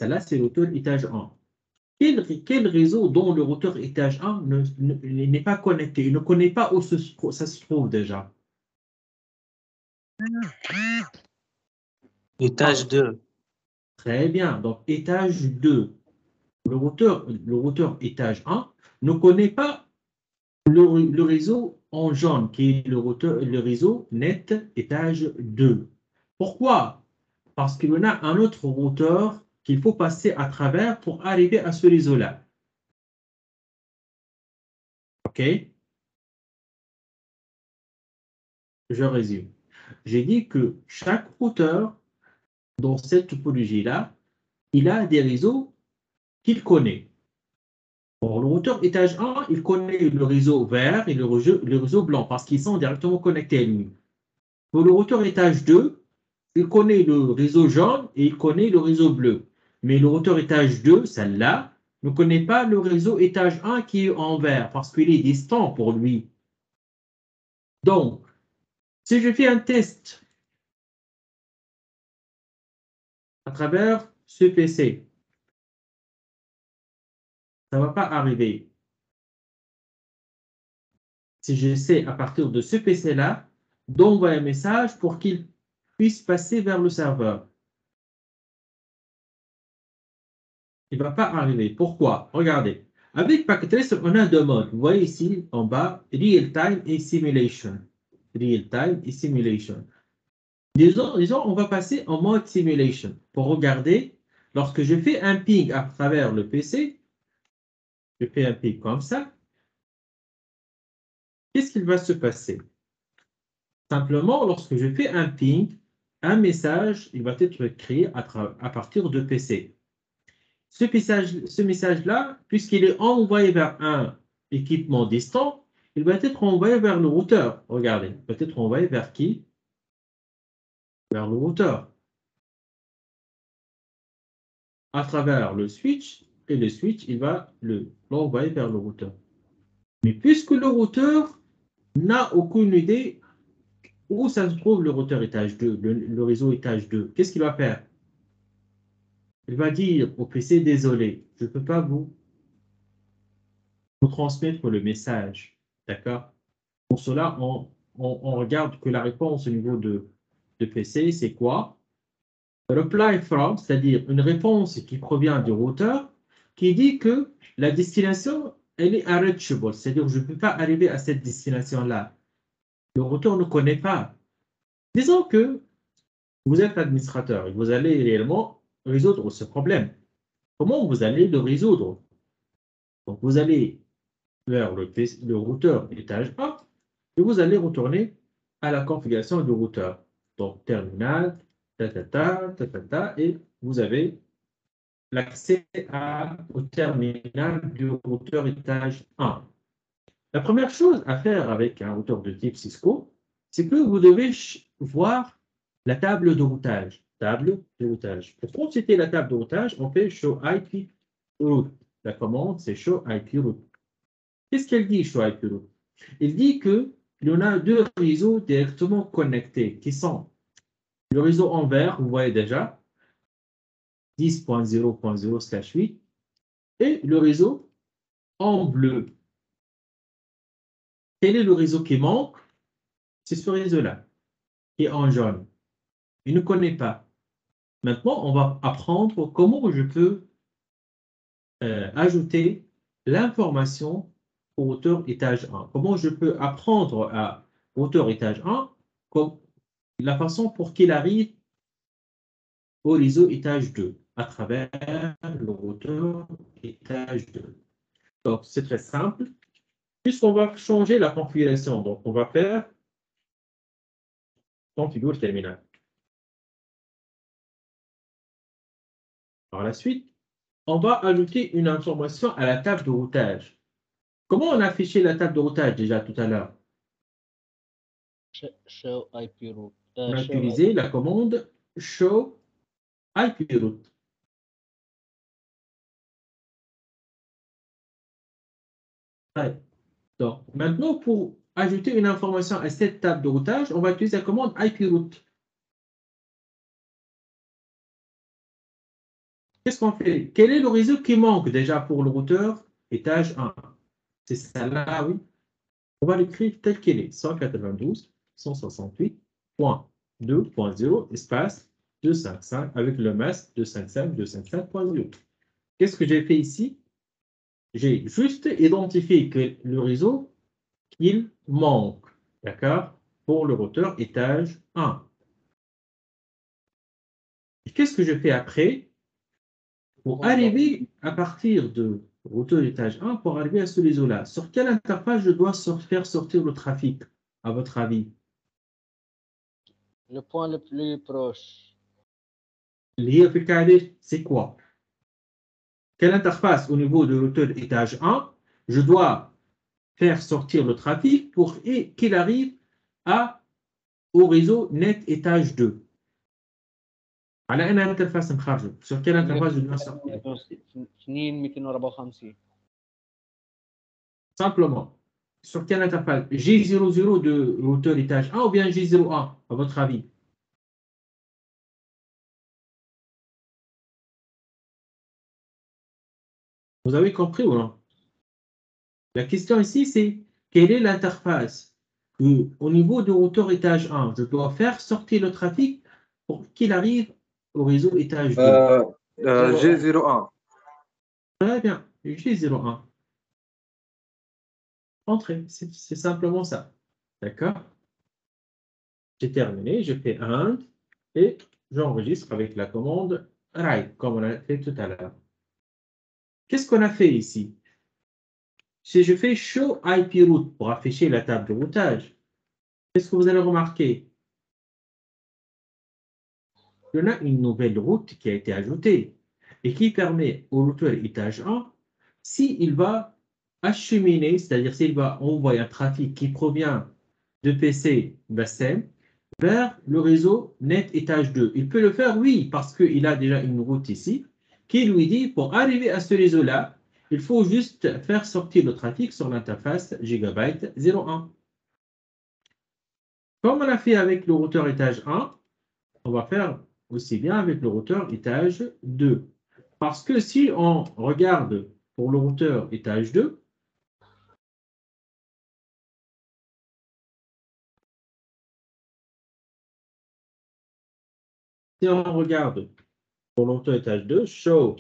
[SPEAKER 1] Ça là, c'est le routeur étage 1. Quel réseau dont le routeur étage 1 n'est pas connecté? Il ne connaît pas où ça se trouve déjà.
[SPEAKER 4] Étage 2.
[SPEAKER 1] Très bien. Donc, étage 2. Le routeur étage 1 ne connaît pas le réseau en jaune, qui est le réseau net étage 2. Pourquoi? Parce qu'il y en a un autre routeur qu'il faut passer à travers pour arriver à ce réseau-là. OK? Je résume. J'ai dit que chaque routeur dans cette topologie-là, il a des réseaux qu'il connaît. Pour le routeur étage 1, il connaît le réseau vert et le réseau blanc parce qu'ils sont directement connectés à lui. Pour le routeur étage 2, il connaît le réseau jaune et il connaît le réseau bleu. Mais le routeur étage 2, celle-là, ne connaît pas le réseau étage 1 qui est en vert parce qu'il est distant pour lui. Donc, si je fais un test à travers ce PC, ça ne va pas arriver. Si j'essaie à partir de ce PC-là d'envoyer un message pour qu'il puisse passer vers le serveur, il ne va pas arriver. Pourquoi? Regardez. Avec PacketTracer, on a deux modes. Vous voyez ici en bas, Real-Time et Simulation. Real-Time et Simulation. Disons, on va passer en mode Simulation pour regarder, lorsque je fais un ping à travers le PC, je fais un ping comme ça, qu'est-ce qu'il va se passer? Simplement, lorsque je fais un ping, un message, il va être créé à partir de PC. Ce message-là, puisqu'il est envoyé vers un équipement distant, il va être envoyé vers le routeur. Regardez, il va être envoyé vers qui? Vers le routeur. À travers le switch, et le switch, il va l'envoyer vers le routeur. Mais puisque le routeur n'a aucune idée où ça se trouve le routeur étage 2, le réseau étage 2, qu'est-ce qu'il va faire? Il va dire au PC, désolé, je ne peux pas vous transmettre le message. D'accord? Pour cela, on regarde que la réponse au niveau de PC, c'est quoi? Reply from, c'est-à-dire une réponse qui provient du routeur, qui dit que la destination, elle est unreachable, c'est-à-dire je ne peux pas arriver à cette destination-là. Le routeur ne connaît pas. Disons que vous êtes administrateur et vous allez réellement résoudre ce problème. Comment vous allez le résoudre? Donc, vous allez vers le routeur étage 1 et vous allez retourner à la configuration du routeur. Donc, terminal, et vous avez l'accès au terminal du routeur étage 1. La première chose à faire avec un routeur de type Cisco, c'est que vous devez voir la table de routage. Table de routage. Pour consulter la table de routage, on fait show IP route. La commande, c'est show IP route. Qu'est-ce qu'elle dit, show IP route? Elle dit qu'il y en a deux réseaux directement connectés qui sont le réseau en vert, vous voyez déjà, 10.0.0/8, et le réseau en bleu. Quel est le réseau qui manque? C'est ce réseau-là, qui est en jaune. Il ne connaît pas. Maintenant, on va apprendre comment je peux ajouter l'information au routeur étage 1. Comment je peux apprendre à routeur étage 1 comme la façon pour qu'il arrive au réseau étage 2 à travers le routeur étage 2. Donc, c'est très simple. Puisqu'on va changer la configuration, donc on va faire configure terminal. Par la suite, on va ajouter une information à la table de routage. Comment on a affiché la table de routage déjà tout à l'heure?
[SPEAKER 2] show IP route.
[SPEAKER 1] On a
[SPEAKER 2] show
[SPEAKER 1] utilisé la commande show IP route. Ouais. Donc, maintenant, pour ajouter une information à cette table de routage, on va utiliser la commande IP route. Qu'est-ce qu'on fait? Quel est le réseau qui manque déjà pour le routeur étage 1? C'est ça-là, oui. On va l'écrire tel qu'il est. 192.168.2.0 espace 255 avec le masque 255.255.0. Qu'est-ce que j'ai fait ici? J'ai juste identifié que le réseau, il manque, d'accord, pour le routeur étage 1. Et qu'est-ce que je fais après? Pour arriver à partir de routeur étage 1, pour arriver à ce réseau-là, sur quelle interface je dois faire sortir le trafic, à votre avis?
[SPEAKER 2] le point le plus proche.
[SPEAKER 1] L'IA c'est quoi? Quelle interface au niveau de routeur étage 1, je dois faire sortir le trafic pour qu'il arrive au réseau net étage 2? على أي interface نخرجه؟ Sur quelle interface je dois sortir?
[SPEAKER 2] 254.
[SPEAKER 1] Simplement. Sur quelle interface? G00 de routeur étage 1 ou bien G01, à votre avis? Vous avez compris ou non? La question ici, c'est quelle est l'interface que, au niveau du routeur étage 1, je dois faire sortir le trafic pour qu'il arrive au réseau étage 2.
[SPEAKER 4] G01.
[SPEAKER 1] Très bien, G01. Entrée, c'est simplement ça. D'accord? J'ai terminé, je fais un et j'enregistre avec la commande write, comme on a fait tout à l'heure. Qu'est-ce qu'on a fait ici? Si je fais show IP route pour afficher la table de routage, qu'est-ce que vous allez remarquer? Il y en a une nouvelle route qui a été ajoutée et qui permet au routeur étage 1, s'il va acheminer, c'est-à-dire s'il va envoyer un trafic qui provient de PC Bassem vers le réseau net étage 2. Il peut le faire, oui, parce qu'il a déjà une route ici qui lui dit, pour arriver à ce réseau-là, il faut juste faire sortir le trafic sur l'interface Gigabyte 01. Comme on a fait avec le routeur étage 1, on va faire aussi bien avec le routeur étage 2. Parce que si on regarde pour le routeur étage 2, si on regarde pour le routeur étage 2, show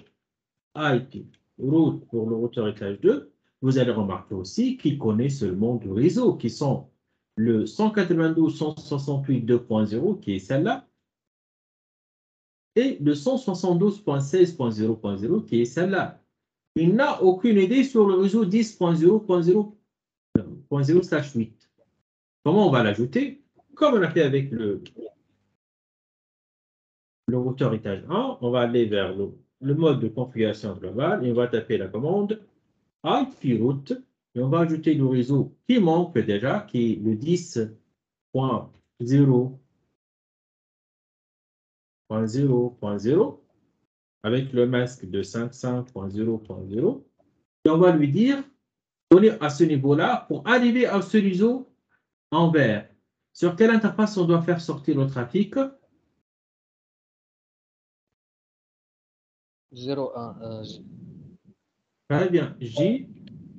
[SPEAKER 1] IP route pour le routeur étage 2, vous allez remarquer aussi qu'il connaît seulement deux réseaux qui sont le 192.168.2.0 qui est celle-là et le 172.16.0.0 qui est celle-là. Il n'a aucune idée sur le réseau 10.0.0.0/8. Comment on va l'ajouter? Comme on a fait avec le routeur étage 1, on va aller vers le mode de configuration globale et on va taper la commande IP route et on va ajouter le réseau qui manque déjà, qui est le 10.0.0.0 avec le masque de 55.0.0 et on va lui dire, donner à ce niveau-là, pour arriver à ce réseau en vert, sur quelle interface on doit faire sortir le trafic?
[SPEAKER 2] 01.
[SPEAKER 1] Très bien,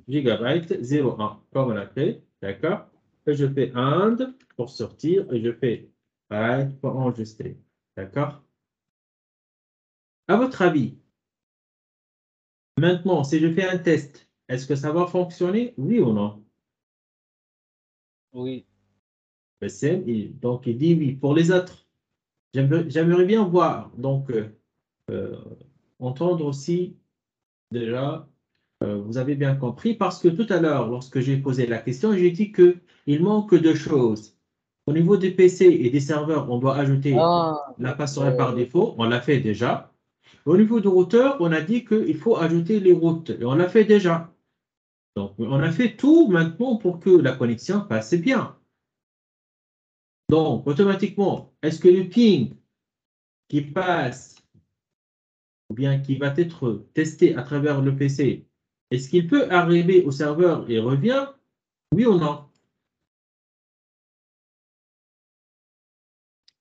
[SPEAKER 1] Gigabyte 01, comme on a fait, d'accord? Et je fais AND pour sortir et je fais write pour enregistrer, d'accord? À votre avis, maintenant, si je fais un test, est-ce que ça va fonctionner? Oui ou non?
[SPEAKER 2] Oui.
[SPEAKER 1] Donc, il dit oui. Pour les autres, j'aimerais bien voir, donc, entendre aussi déjà. Vous avez bien compris, parce que tout à l'heure, lorsque j'ai posé la question, j'ai dit qu'il manque deux choses. Au niveau des PC et des serveurs, on doit ajouter la passerelle par défaut. On l'a fait déjà. Au niveau du routeur, on a dit qu'il faut ajouter les routes. Et on l'a fait déjà. Donc, on a fait tout maintenant pour que la connexion passe bien. Donc, automatiquement, est-ce que le ping qui passe ou bien qui va être testé à travers le PC, est-ce qu'il peut arriver au serveur et revient? Oui ou non?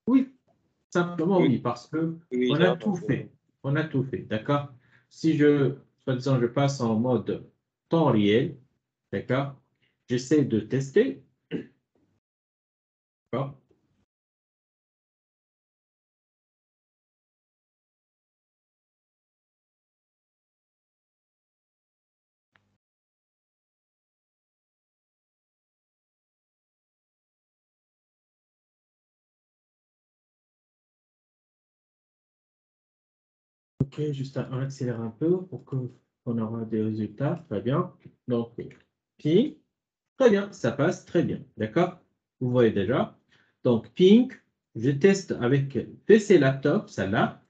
[SPEAKER 1] Oui, simplement oui, parce que
[SPEAKER 5] Oui,
[SPEAKER 1] on a tout fait. On a tout fait, d'accord? Si soi-disant, je passe en mode temps réel, d'accord? J'essaie de tester, d'accord? Ok, juste on accélère un peu pour qu'on aura des résultats. Très bien. Donc, ping, très bien, ça passe très bien. D'accord? Vous voyez déjà. Donc, ping, je teste avec PC laptop, celle-là.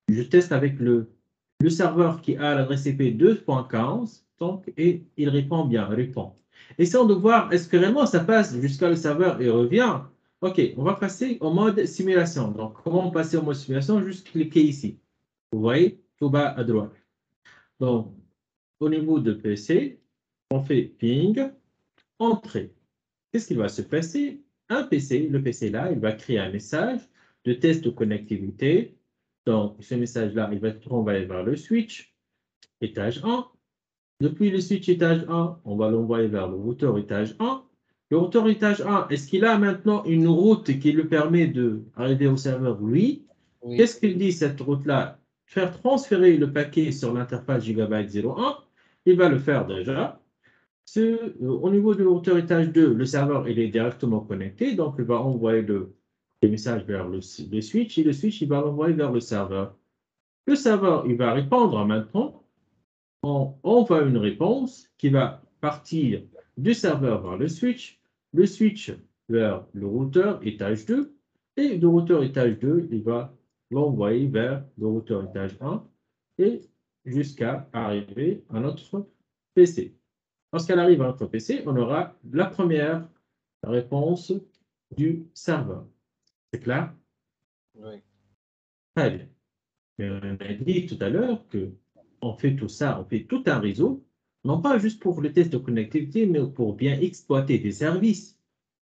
[SPEAKER 1] Je teste avec le serveur qui a l'adresse IP 2.15. Donc, et il répond bien, il répond. Essayons de voir, est-ce que vraiment ça passe jusqu'à le serveur et revient? Ok, on va passer au mode simulation. Donc, comment passer au mode simulation? Juste cliquer ici. Vous voyez, tout bas à droite. Donc, au niveau de PC, on fait ping, entrée. Qu'est-ce qui va se passer? Un PC, le PC là, il va créer un message de test de connectivité. Donc, ce message-là, il va être envoyé vers le switch, étage 1. Depuis le switch étage 1, on va l'envoyer vers le routeur étage 1. Le routeur étage 1, est-ce qu'il a maintenant une route qui lui permet d'arriver au serveur? Oui.
[SPEAKER 2] Oui.
[SPEAKER 1] Qu'est-ce qu'il dit cette route-là? Faire transférer le paquet sur l'interface Gigabyte 01. Il va le faire déjà. Au niveau du routeur étage 2, le serveur il est directement connecté, donc il va envoyer le message vers le switch et le switch il va l'envoyer vers le serveur. Le serveur il va répondre maintenant. On envoie une réponse qui va partir du serveur vers le switch vers le routeur étage 2 et le routeur étage 2 il va l'envoyer vers le routeur étage 1 et jusqu'à arriver à notre PC. Lorsqu'elle arrive à notre PC, on aura la première réponse du serveur. C'est clair?
[SPEAKER 2] Oui.
[SPEAKER 1] Très bien. Mais on a dit tout à l'heure qu'on fait tout ça, on fait tout un réseau, non pas juste pour le test de connectivité, mais pour bien exploiter des services.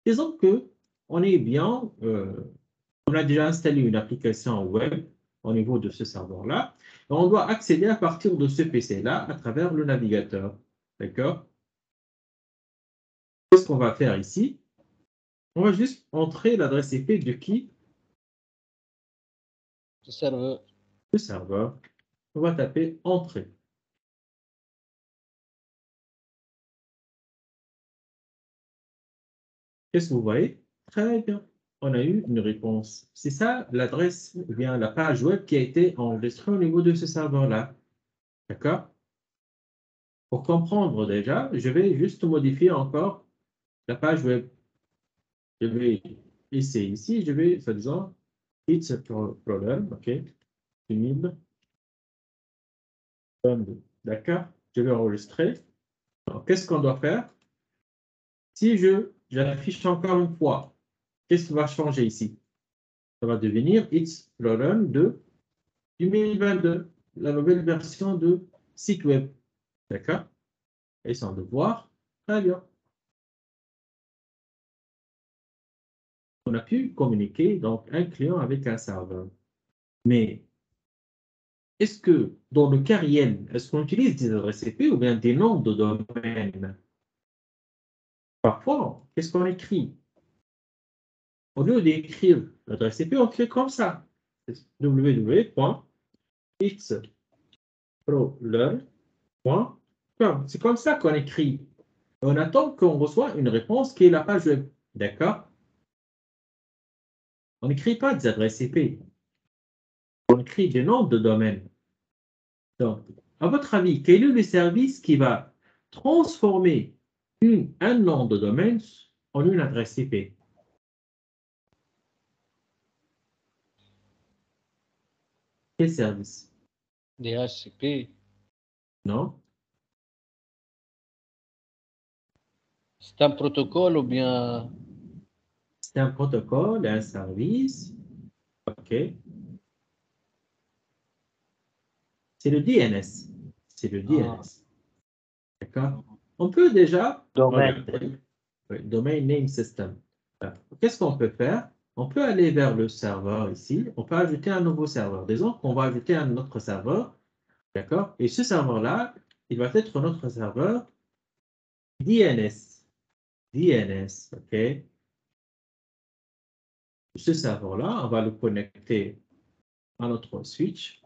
[SPEAKER 1] Disons que on est bien, on a déjà installé une application web au niveau de ce serveur-là, et on doit accéder à partir de ce PC-là à travers le navigateur. D'accord? Qu'est-ce qu'on va faire ici? On va juste entrer l'adresse IP de qui?
[SPEAKER 2] Le serveur.
[SPEAKER 1] Le serveur. On va taper entrée. Qu'est-ce que vous voyez? Très bien. On a eu une réponse. C'est ça l'adresse, ou bien la page web qui a été enregistrée au niveau de ce serveur-là. D'accord? Pour comprendre déjà, je vais juste modifier encore la page web. Je vais essayer ici, je vais, soi-disant, it's a problem, OK, 2022. D'accord? Je vais enregistrer. Alors, qu'est-ce qu'on doit faire? Si j'affiche encore une fois, qu'est-ce qui va changer ici? Ça va devenir It's Problem de 2022, la nouvelle version de site web. D'accord? Et sans devoir, très bien. On a pu communiquer donc un client avec un serveur. Mais est-ce que dans le cas réel, est-ce qu'on utilise des adresses IP ou bien des noms de domaine? Parfois, qu'est-ce qu'on écrit? Au lieu d'écrire l'adresse IP, on écrit comme ça. www.itsprolearn.com. C'est comme ça qu'on écrit. On attend qu'on reçoit une réponse qui est la page web. D'accord? On n'écrit pas des adresses IP. On écrit des noms de domaine. Donc, à votre avis, quel est le service qui va transformer un nom de domaine en une adresse IP? Quel service?
[SPEAKER 2] DHCP,
[SPEAKER 1] Non?
[SPEAKER 2] c'est un protocole ou bien
[SPEAKER 1] C'est un protocole, un service. OK. C'est le DNS. C'est le DNS. D'accord? On peut déjà
[SPEAKER 5] Domaine.
[SPEAKER 1] regarder. Oui, Domain Name System. Qu'est-ce qu'on peut faire? On peut aller vers le serveur ici. On peut ajouter un nouveau serveur. Disons qu'on va ajouter un autre serveur. D'accord? Et ce serveur-là, il va être notre serveur DNS. DNS. OK? Ce serveur-là, on va le connecter à notre switch.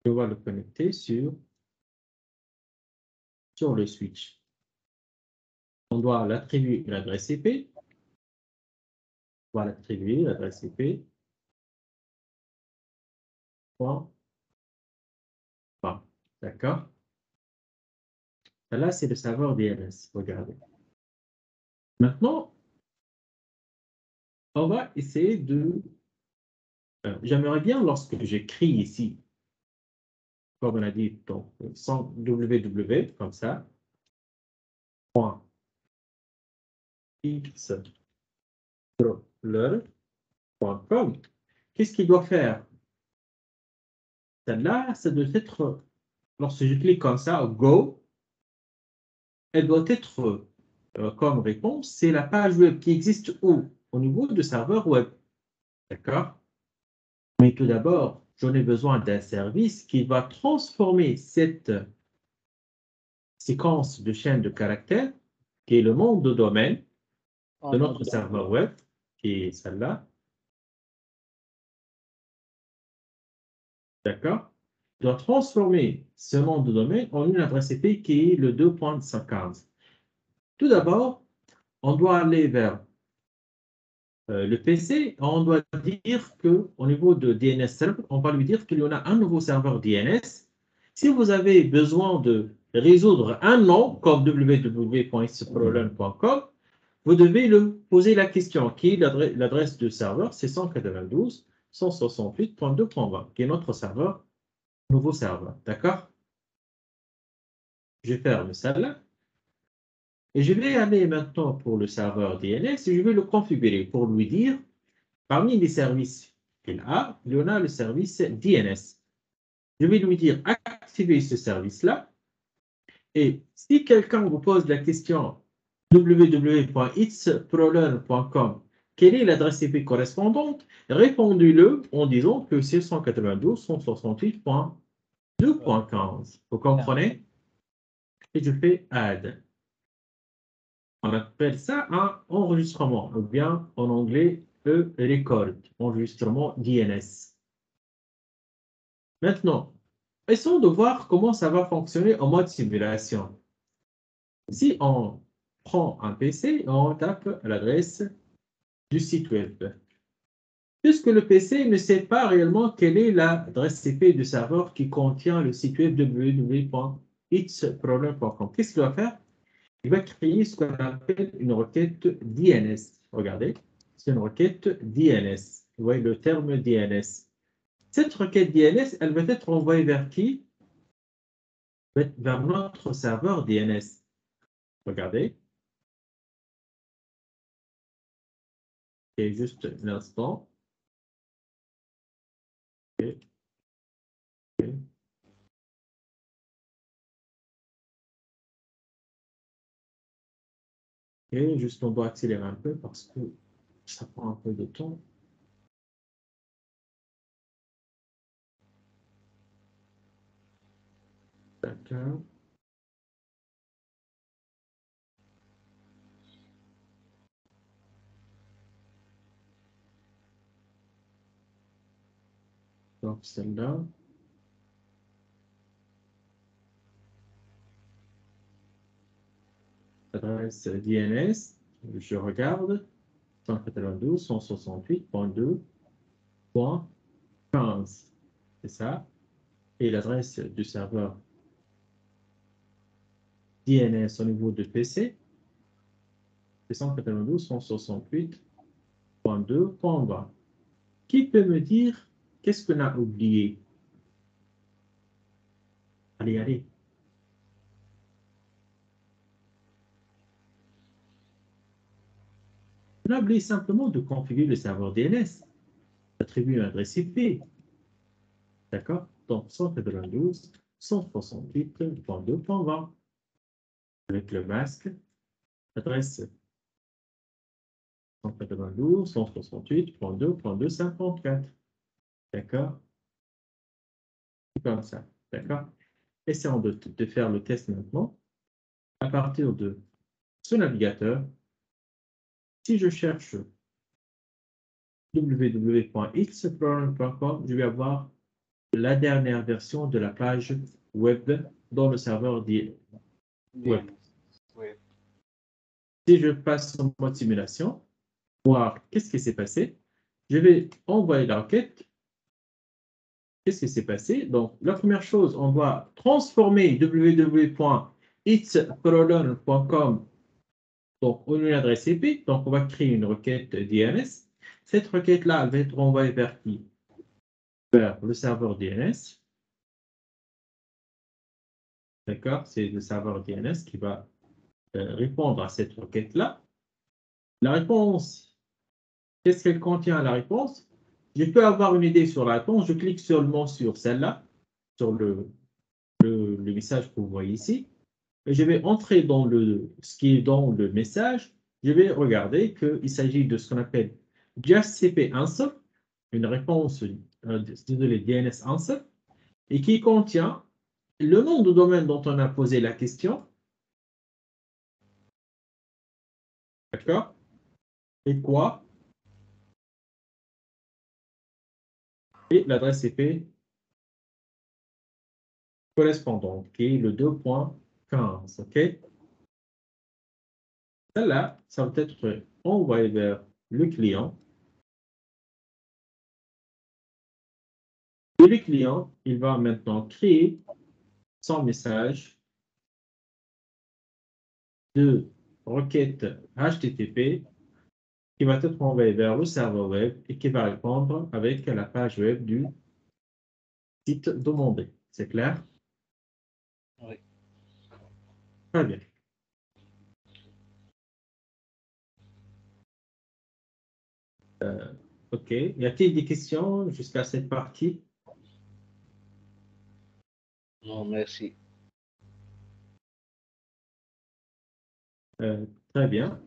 [SPEAKER 1] On va le connecter sur le switch. On doit l'attribuer l'adresse IP. On va l'attribuer l'adresse IP. D'accord? Là, c'est le serveur DNS. Regardez. Maintenant, on va essayer de... J'aimerais bien, lorsque j'écris ici, comme on a dit, donc, sans www, comme ça, point xroller.com, qu'est-ce qu'il doit faire? Celle-là, ça doit être, lorsque je clique comme ça, Go, elle doit être comme réponse, c'est la page web qui existe où? Au niveau du serveur web. D'accord? Mais tout d'abord, j'en ai besoin d'un service qui va transformer cette séquence de chaîne de caractères, qui est le nom de domaine de notre serveur web, qui est celle-là. D'accord? Je dois transformer ce nom de domaine en une adresse IP qui est le 2.115. Tout d'abord, on doit aller vers le PC. On doit dire qu'au niveau de DNS Server, on va lui dire qu'il y en a un nouveau serveur DNS. Si vous avez besoin de résoudre un nom comme www.xprolearn.com, vous devez le poser la question qui est l'adresse du serveur, c'est 192.168.2.20, qui est notre serveur, nouveau serveur. D'accord? Je ferme celle-là. Et je vais aller maintenant pour le serveur DNS et je vais le configurer pour lui dire, parmi les services qu'il a, il y en a le service DNS. Je vais lui dire activer ce service-là. Et si quelqu'un vous pose la question www.itsprolearn.com, quelle est l'adresse IP correspondante? Répondez-le en disant que c'est 192.168.2.15. Vous comprenez? Et je fais add. On appelle ça un enregistrement, ou bien en anglais, record, enregistrement DNS. Maintenant, essayons de voir comment ça va fonctionner en mode simulation. Si on prend un PC, on tape l'adresse du site web. Puisque le PC ne sait pas réellement quelle est l'adresse IP du serveur qui contient le site web www.itsprolearn.com, qu'est-ce qu'il va faire? Il va créer ce qu'on appelle une requête DNS. Regardez, c'est une requête DNS. Vous voyez le terme DNS. Cette requête DNS, elle va être envoyée vers qui? Vers notre serveur DNS. Regardez. Et juste un instant. Okay. Okay. Et juste, on doit accélérer un peu parce que ça prend un peu de temps. D'accord. Donc, celle-là. Adresse DNS. Je regarde. 192.168.2.15. C'est ça. Et l'adresse du serveur DNS au niveau de PC, c'est 192.168.2.20. Qui peut me dire qu'est-ce qu'on a oublié? Allez, allez. On a oublié simplement de configurer le serveur DNS. Attribuer une adresse IP. D'accord? Donc, 192, 168.2.20 avec le masque, adresse 192, 168.2.254. D'accord? C'est comme ça. D'accord? Essayons de faire le test maintenant. À partir de ce navigateur, si je cherche www.xprogram.com, je vais avoir la dernière version de la page web dans le serveur web.
[SPEAKER 2] Oui.
[SPEAKER 1] Si je passe en mode simulation, voir qu'est-ce qui s'est passé, je vais envoyer la requête. Qu'est-ce qui s'est passé? Donc, la première chose, on doit transformer www.itsprolon.com donc en une adresse IP. Donc, on va créer une requête DNS. Cette requête-là, elle va être envoyée vers qui? Vers le serveur DNS. D'accord? C'est le serveur DNS qui va répondre à cette requête-là. La réponse, qu'est-ce qu'elle contient, la réponse? Je peux avoir une idée sur la réponse. Je clique seulement sur celle-là, sur le message que vous voyez ici. Et je vais entrer dans ce qui est dans le message. Je vais regarder qu'il s'agit de ce qu'on appelle JustCP Answer, une réponse, désolé, DNS Answer, et qui contient le nom de domaine dont on a posé la question. D'accord? Et quoi? Et l'adresse IP correspondante, qui est le 2.15. OK? Celle-là, ça va être envoyé vers le client. Et le client, il va maintenant créer son message de requête HTTP qui va être envoyé vers le serveur web et qui va répondre avec la page web du site demandé. C'est clair?
[SPEAKER 2] Oui.
[SPEAKER 1] Très bien. OK. Y a-t-il des questions jusqu'à cette partie?
[SPEAKER 2] Non, merci.
[SPEAKER 1] Très bien.